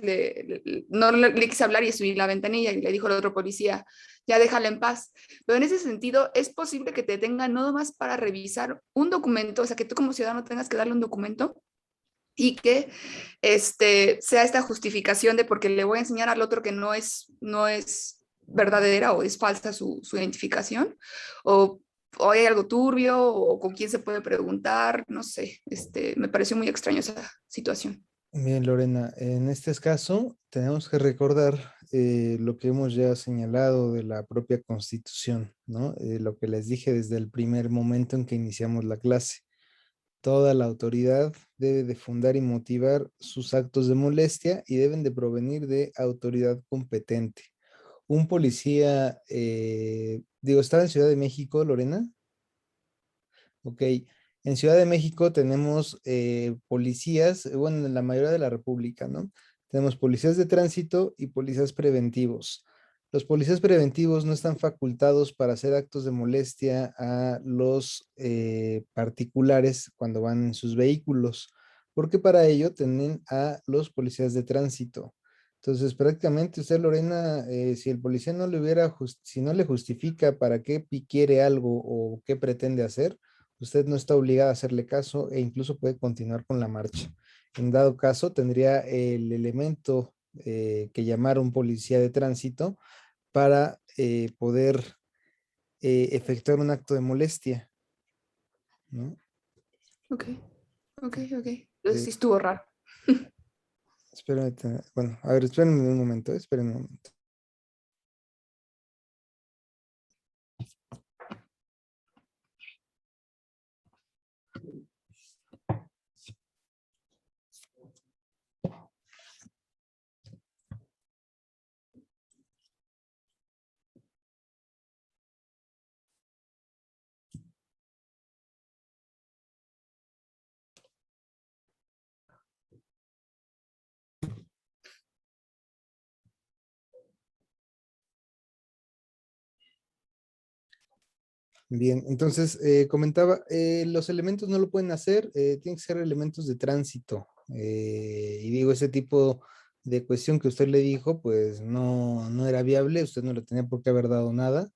no le quise hablar y subí la ventanilla y le dijo el otro policía, ya déjala en paz. Pero en ese sentido, es posible que te detengan no más para revisar un documento, o sea, que tú como ciudadano tengas que darle un documento y que sea esta justificación de porque le voy a enseñar al otro que no es verdadera o es falsa su identificación, o hay algo turbio, o con quién se puede preguntar, no sé, me pareció muy extraño esa situación. Bien, Lorena, en este caso tenemos que recordar lo que hemos ya señalado de la propia Constitución, ¿no? Lo que les dije desde el primer momento en que iniciamos la clase. Toda la autoridad debe de fundar y motivar sus actos de molestia y deben de provenir de autoridad competente. Un policía, ¿estaba en Ciudad de México, Lorena? Ok, en Ciudad de México tenemos policías, bueno, en la mayoría de la República, ¿no? Tenemos policías de tránsito y policías preventivos. Los policías preventivos no están facultados para hacer actos de molestia a los particulares cuando van en sus vehículos, porque para ello tienen a los policías de tránsito. Entonces, prácticamente usted, Lorena, si el policía no le si no le justifica para qué quiere algo o qué pretende hacer, usted no está obligada a hacerle caso e incluso puede continuar con la marcha. En dado caso, tendría el elemento que llamar a un policía de tránsito para poder efectuar un acto de molestia, ¿no? Ok, ok. Entonces Eh, sí estuvo raro. espérenme, bueno, a ver, espérenme un momento, espérenme un momento. Bien, entonces comentaba, los elementos no lo pueden hacer, tienen que ser elementos de tránsito. Y digo, ese tipo de cuestión que usted le dijo, pues no era viable, usted no le tenía por qué haber dado nada.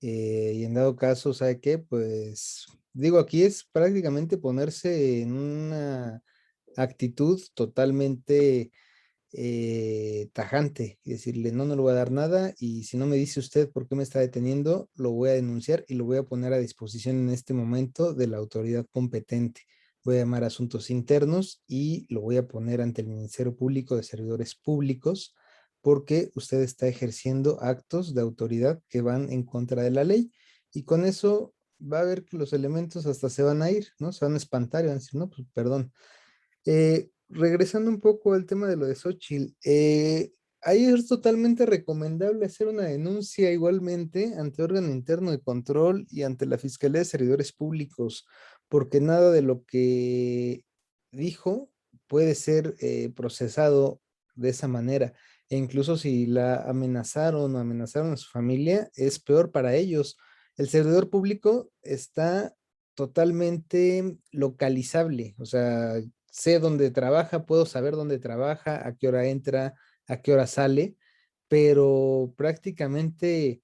Y en dado caso, ¿sabe qué? Pues digo, aquí es prácticamente ponerse en una actitud totalmente tajante y decirle, no le voy a dar nada y si no me dice usted por qué me está deteniendo, lo voy a denunciar y lo voy a poner a disposición en este momento de la autoridad competente. Voy a llamar a asuntos internos y lo voy a poner ante el Ministerio Público de Servidores Públicos porque usted está ejerciendo actos de autoridad que van en contra de la ley y con eso va a ver que los elementos hasta se van a ir, ¿no? Se van a espantar y van a decir, no, pues perdón. Regresando un poco al tema de lo de Xochitl, ahí es totalmente recomendable hacer una denuncia igualmente ante órgano interno de control y ante la Fiscalía de Servidores Públicos, porque nada de lo que dijo puede ser procesado de esa manera. E incluso si la amenazaron o amenazaron a su familia, es peor para ellos. El servidor público está totalmente localizable, o sea, sé dónde trabaja, puedo saber dónde trabaja, a qué hora entra, a qué hora sale, pero prácticamente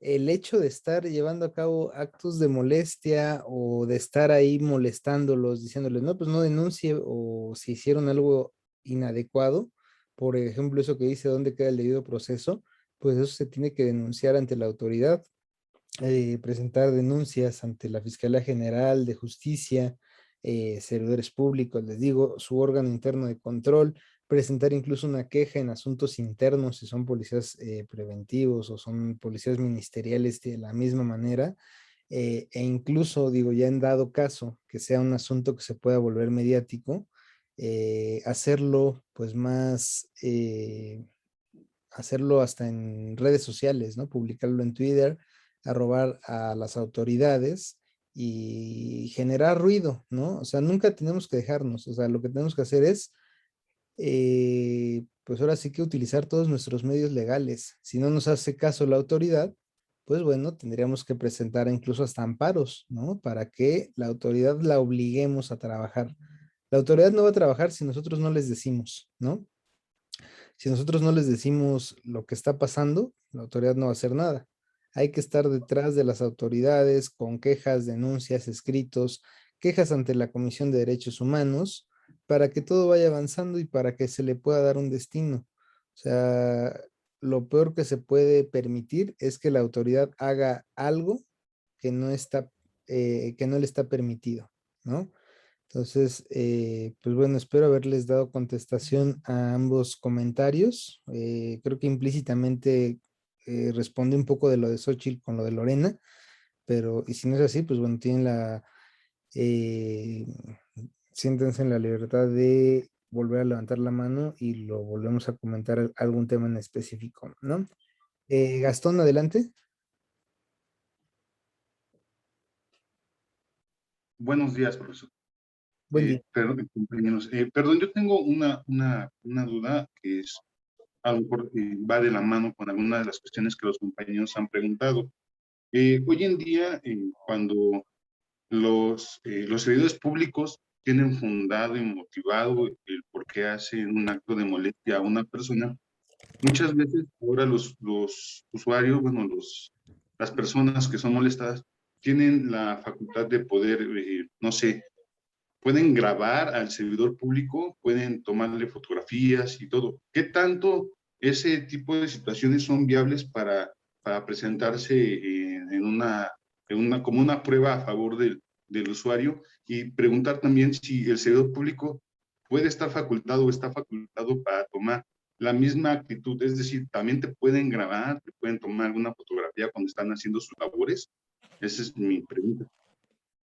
el hecho de estar llevando a cabo actos de molestia o de estar ahí molestándolos, diciéndoles, no, pues no denuncie o si hicieron algo inadecuado, por ejemplo, eso que dice dónde queda el debido proceso, pues eso se tiene que denunciar ante la autoridad, presentar denuncias ante la Fiscalía General de Justicia, servidores públicos, les digo, su órgano interno de control, presentar incluso una queja en asuntos internos si son policías preventivos o son policías ministeriales de la misma manera, e incluso, digo, ya en dado caso que sea un asunto que se pueda volver mediático, hacerlo pues más, hacerlo hasta en redes sociales, ¿no? Publicarlo en Twitter, arrobar a las autoridades y generar ruido, ¿no? O sea, nunca tenemos que dejarnos, o sea, lo que tenemos que hacer es, pues ahora sí que utilizar todos nuestros medios legales. Si no nos hace caso la autoridad, pues bueno, tendríamos que presentar incluso hasta amparos, ¿no? Para que la autoridad la obliguemos a trabajar. La autoridad no va a trabajar si nosotros no les decimos, ¿no? Si nosotros no les decimos lo que está pasando, la autoridad no va a hacer nada. Hay que estar detrás de las autoridades con quejas, denuncias, escritos, quejas ante la Comisión de Derechos Humanos, para que todo vaya avanzando y para que se le pueda dar un destino. O sea, lo peor que se puede permitir es que la autoridad haga algo que no está, que no le está permitido, ¿no? Entonces, pues bueno, espero haberles dado contestación a ambos comentarios. Creo que implícitamente responde un poco de lo de Xochitl con lo de Lorena, pero y si no es así, pues bueno, tienen eh, siéntense en la libertad de volver a levantar la mano y lo volvemos a comentar algún tema en específico, ¿no? Gastón, adelante. Buenos días, profesor. Buen día. Perdón, compañeros. Perdón, yo tengo una duda que es, a lo mejor va de la mano con algunas de las cuestiones que los compañeros han preguntado. Hoy en día, cuando los servidores públicos tienen fundado y motivado el por qué hacen un acto de molestia a una persona, muchas veces ahora los usuarios, bueno, las personas que son molestadas, tienen la facultad de poder, no sé, pueden grabar al servidor público, pueden tomarle fotografías y todo. ¿Qué tanto ese tipo de situaciones son viables para presentarse como una prueba a favor del usuario? Y preguntar también si el servidor público puede estar facultado o está facultado para tomar la misma actitud, es decir, también te pueden grabar, te pueden tomar alguna fotografía cuando están haciendo sus labores. Esa es mi pregunta.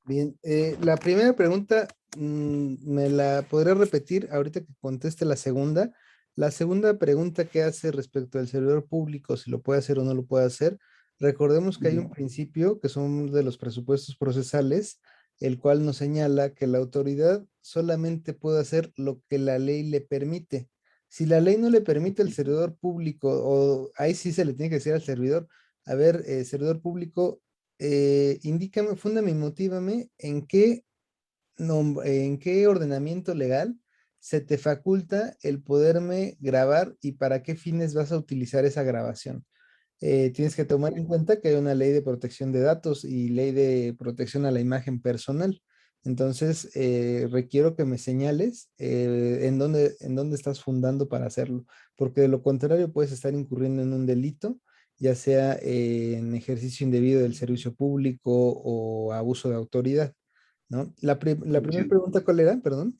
Bien, la primera pregunta, ¿me la podré repetir ahorita que conteste la segunda? La segunda pregunta que hace respecto al servidor público, si lo puede hacer o no lo puede hacer. Recordemos que hay un principio que son de los presupuestos procesales, el cual nos señala que la autoridad solamente puede hacer lo que la ley le permite. Si la ley no le permite al servidor público, o ahí sí se le tiene que decir al servidor, a ver, servidor público, indícame, fúndame y motívame en qué ordenamiento legal se te faculta el poderme grabar y para qué fines vas a utilizar esa grabación. Tienes que tomar en cuenta que hay una ley de protección de datos y ley de protección a la imagen personal. Entonces, requiero que me señales en dónde estás fundando para hacerlo, porque de lo contrario puedes estar incurriendo en un delito, ya sea en ejercicio indebido del servicio público o abuso de autoridad, ¿no? La primera pregunta, ¿cuál era? Perdón.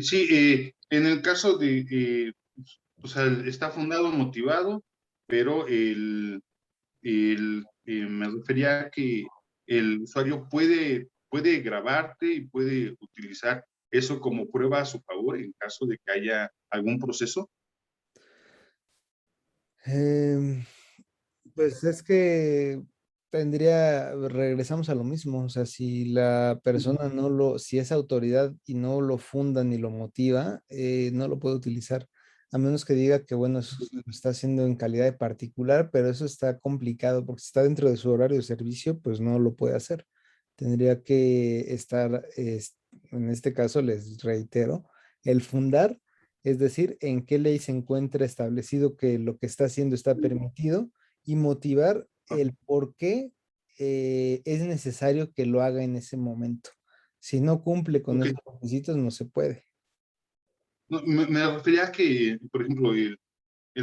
Sí, en el caso de, o sea, está fundado, motivado, pero me refería a que el usuario puede grabarte y puede utilizar eso como prueba a su favor en caso de que haya algún proceso. Pues es que regresamos a lo mismo, o sea, si la persona si es autoridad y no lo funda ni lo motiva, no lo puede utilizar, a menos que diga que, bueno, eso lo está haciendo en calidad de particular, pero eso está complicado, porque si está dentro de su horario de servicio, pues no lo puede hacer. Tendría que estar, en este caso, les reitero, el fundar, es decir, en qué ley se encuentra establecido que lo que está haciendo está permitido y motivar el por qué es necesario que lo haga en ese momento. Si no cumple con esos requisitos, no se puede. No, me refería a que, por ejemplo, el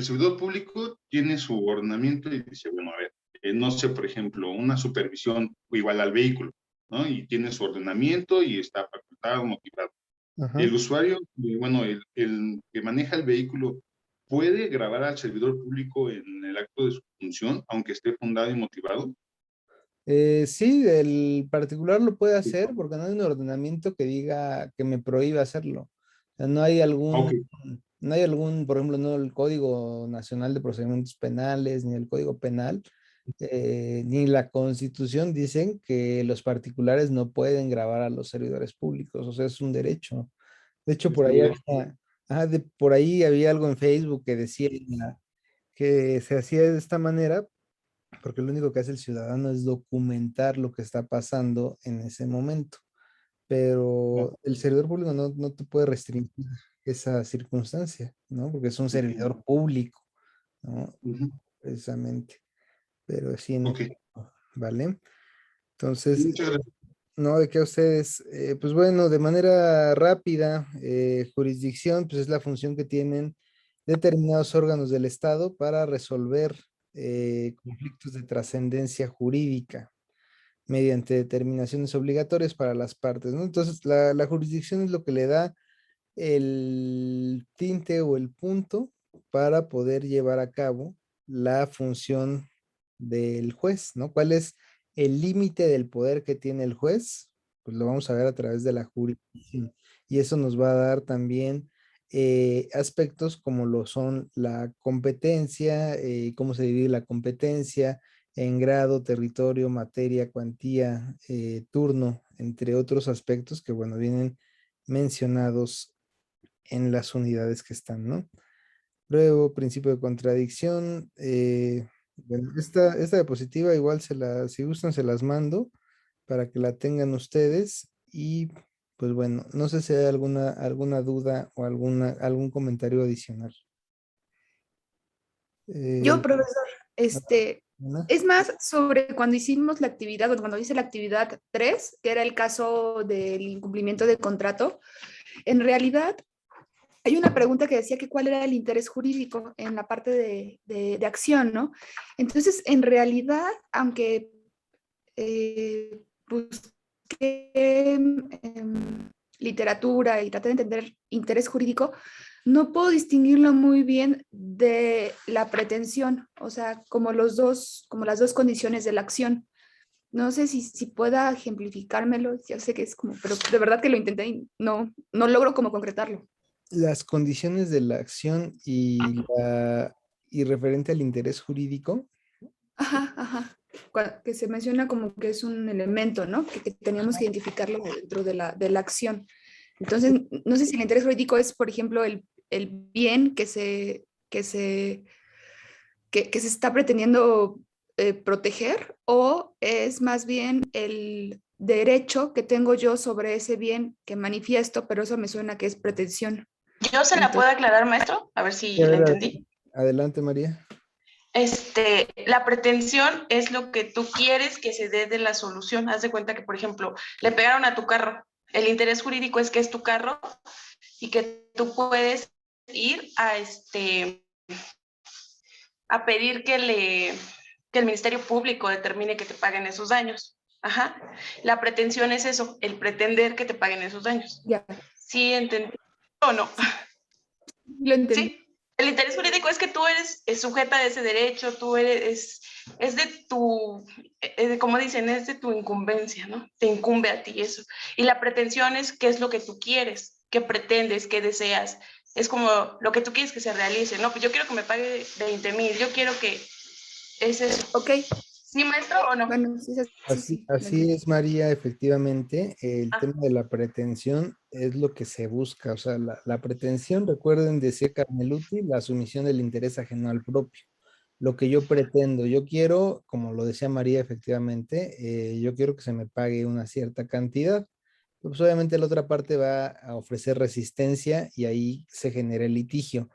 servidor público tiene su ordenamiento y dice, bueno, a ver, no sé, por ejemplo, una supervisión igual al vehículo, ¿no? Y tiene su ordenamiento y está facultado, motivado. Ajá. El usuario, bueno, el que maneja el vehículo, ¿puede grabar al servidor público en el acto de su función, aunque esté fundado y motivado? Sí, el particular lo puede hacer porque no hay un ordenamiento que diga que me prohíba hacerlo. O sea, no hay algún, por ejemplo, no el Código Nacional de Procedimientos Penales, ni el Código Penal, ni la Constitución dicen que los particulares no pueden grabar a los servidores públicos. O sea, es un derecho. De hecho, por ahí había algo en Facebook que decía que se hacía de esta manera porque lo único que hace el ciudadano es documentar lo que está pasando en ese momento. Pero el servidor público no te puede restringir esa circunstancia, ¿no? Porque es un servidor público, ¿no? Precisamente. Pero sí, en efecto, ¿vale? Entonces, Muchas gracias. no, de que a ustedes, pues bueno, de manera rápida, jurisdicción, pues es la función que tienen determinados órganos del Estado para resolver conflictos de trascendencia jurídica mediante determinaciones obligatorias para las partes, ¿no? Entonces, la jurisdicción es lo que le da el tinte o el punto para poder llevar a cabo la función del juez, ¿no? ¿Cuál es el límite del poder que tiene el juez? Pues lo vamos a ver a través de la jurisdicción. Y eso nos va a dar también aspectos como lo son la competencia, cómo se divide la competencia en grado, territorio, materia, cuantía, turno, entre otros aspectos que, bueno, vienen mencionados en las unidades que están, ¿no? Luego, principio de contradicción. Bueno, esta diapositiva igual si gustan, se las mando para que la tengan ustedes. Y pues bueno, no sé si hay alguna duda o algún comentario adicional. Yo, profesor, Ana. Es más sobre cuando hicimos la actividad, o cuando hice la actividad 3, que era el caso del incumplimiento de contrato. En realidad, hay una pregunta que decía que cuál era el interés jurídico en la parte de acción, ¿no? Entonces, en realidad, aunque busqué literatura y traté de entender interés jurídico, no puedo distinguirlo muy bien de la pretensión, o sea, como las dos condiciones de la acción. No sé si pueda ejemplificármelo, ya sé que es como, pero de verdad que lo intenté y no logro como concretarlo. Las condiciones de la acción y referente al interés jurídico. Ajá, ajá. Que se menciona como que es un elemento, ¿no? Que teníamos que identificarlo dentro de la acción. Entonces, no sé si el interés jurídico es, por ejemplo, el bien que se está pretendiendo proteger, o es más bien el derecho que tengo yo sobre ese bien que manifiesto, pero eso me suena que es pretensión. ¿Yo se la puedo aclarar, maestro? A ver si A la ver, entendí. adelante, María. La pretensión es lo que tú quieres que se dé de la solución. Haz de cuenta que, por ejemplo, le pegaron a tu carro. El interés jurídico es que es tu carro y que tú puedes ir a pedir que el Ministerio Público determine que te paguen esos daños. Ajá. La pretensión es eso, el pretender que te paguen esos daños. Ya. ¿Sí entendí o no? Lo entendí. Sí. El interés jurídico es que tú eres sujeta de ese derecho, tú eres, es de tu, como dicen, es de tu incumbencia, ¿no? Te incumbe a ti eso. Y la pretensión es qué es lo que tú quieres, qué pretendes, qué deseas. Es como lo que tú quieres que se realice, ¿no? Pues yo quiero que me pague 20,000, yo quiero que es eso. Ok. ¿Sí, maestro, o no? Bueno, sí, sí. Así es, María, efectivamente. El tema de la pretensión es lo que se busca. O sea, la pretensión, recuerden, decía Carmeluti, la sumisión del interés ajeno al propio. Lo que yo pretendo, yo quiero, como lo decía María, efectivamente, yo quiero que se me pague una cierta cantidad. Pues obviamente la otra parte va a ofrecer resistencia y ahí se genera el litigio.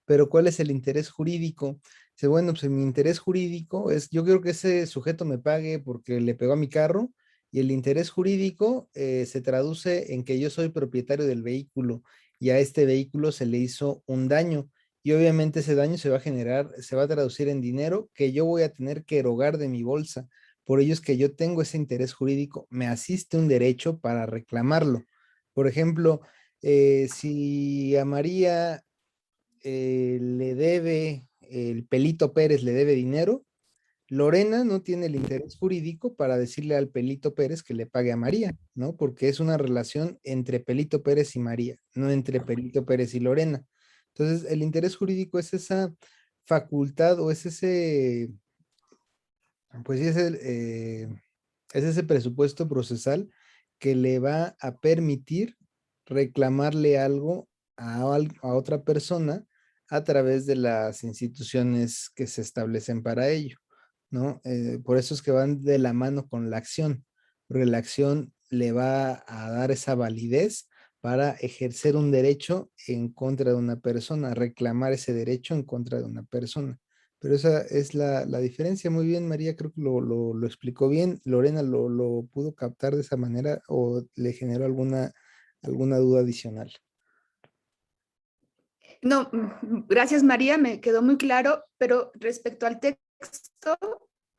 Pero ¿cuál es el interés jurídico? Dice, bueno, pues mi interés jurídico es, yo quiero que ese sujeto me pague porque le pegó a mi carro, y el interés jurídico se traduce en que yo soy propietario del vehículo y a este vehículo se le hizo un daño, y obviamente ese daño se va a generar, se va a traducir en dinero que yo voy a tener que erogar de mi bolsa. Por ello es que yo tengo ese interés jurídico, me asiste un derecho para reclamarlo. Por ejemplo, si a María le debe, el Pelito Pérez le debe dinero, Lorena no tiene el interés jurídico para decirle al Pelito Pérez que le pague a María, ¿no? Porque es una relación entre Pelito Pérez y María, no entre Pelito Pérez y Lorena. Entonces, el interés jurídico es esa facultad o es ese, pues sí, es ese presupuesto procesal que le va a permitir reclamarle algo a otra persona a través de las instituciones que se establecen para ello, ¿no? Por eso es que van de la mano con la acción, porque la acción le va a dar esa validez para ejercer un derecho en contra de una persona, reclamar ese derecho en contra de una persona. Pero esa es la diferencia. Muy bien, María, creo que lo explicó bien. Lorena lo pudo captar de esa manera o le generó alguna duda adicional. No, gracias María, me quedó muy claro, pero respecto al texto,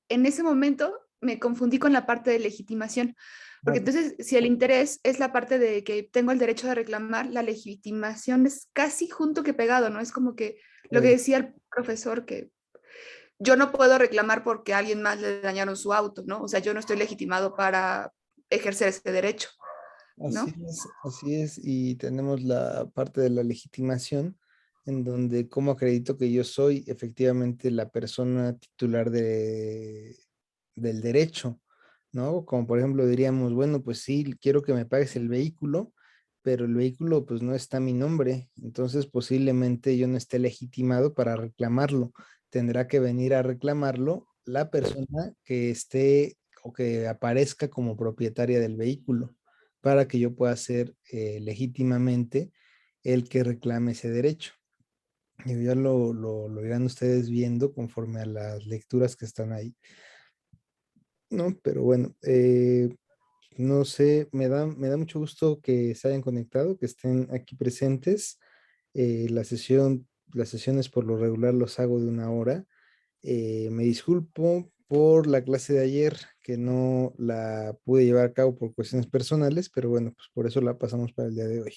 en ese momento me confundí con la parte de legitimación, porque entonces si el interés es la parte de que tengo el derecho de reclamar, la legitimación es casi junto que pegado, ¿no? Es como que lo que decía el profesor, que yo no puedo reclamar porque a alguien más le dañaron su auto, ¿no? O sea, yo no estoy legitimado para ejercer ese derecho, ¿no? Así es, y tenemos la parte de la legitimación, en donde cómo acredito que yo soy efectivamente la persona titular del derecho, ¿no? Como por ejemplo diríamos, bueno, pues sí, quiero que me pagues el vehículo, pero el vehículo pues no está a mi nombre, entonces posiblemente yo no esté legitimado para reclamarlo. Tendrá que venir a reclamarlo la persona que esté o que aparezca como propietaria del vehículo para que yo pueda ser legítimamente el que reclame ese derecho. Digo, ya lo irán ustedes viendo conforme a las lecturas que están ahí, ¿no? Pero bueno, no sé, me da mucho gusto que se hayan conectado, que estén aquí presentes. Las sesiones por lo regular los hago de 1 hora. Me disculpo por la clase de ayer, que no la pude llevar a cabo por cuestiones personales, pero bueno, pues por eso la pasamos para el día de hoy.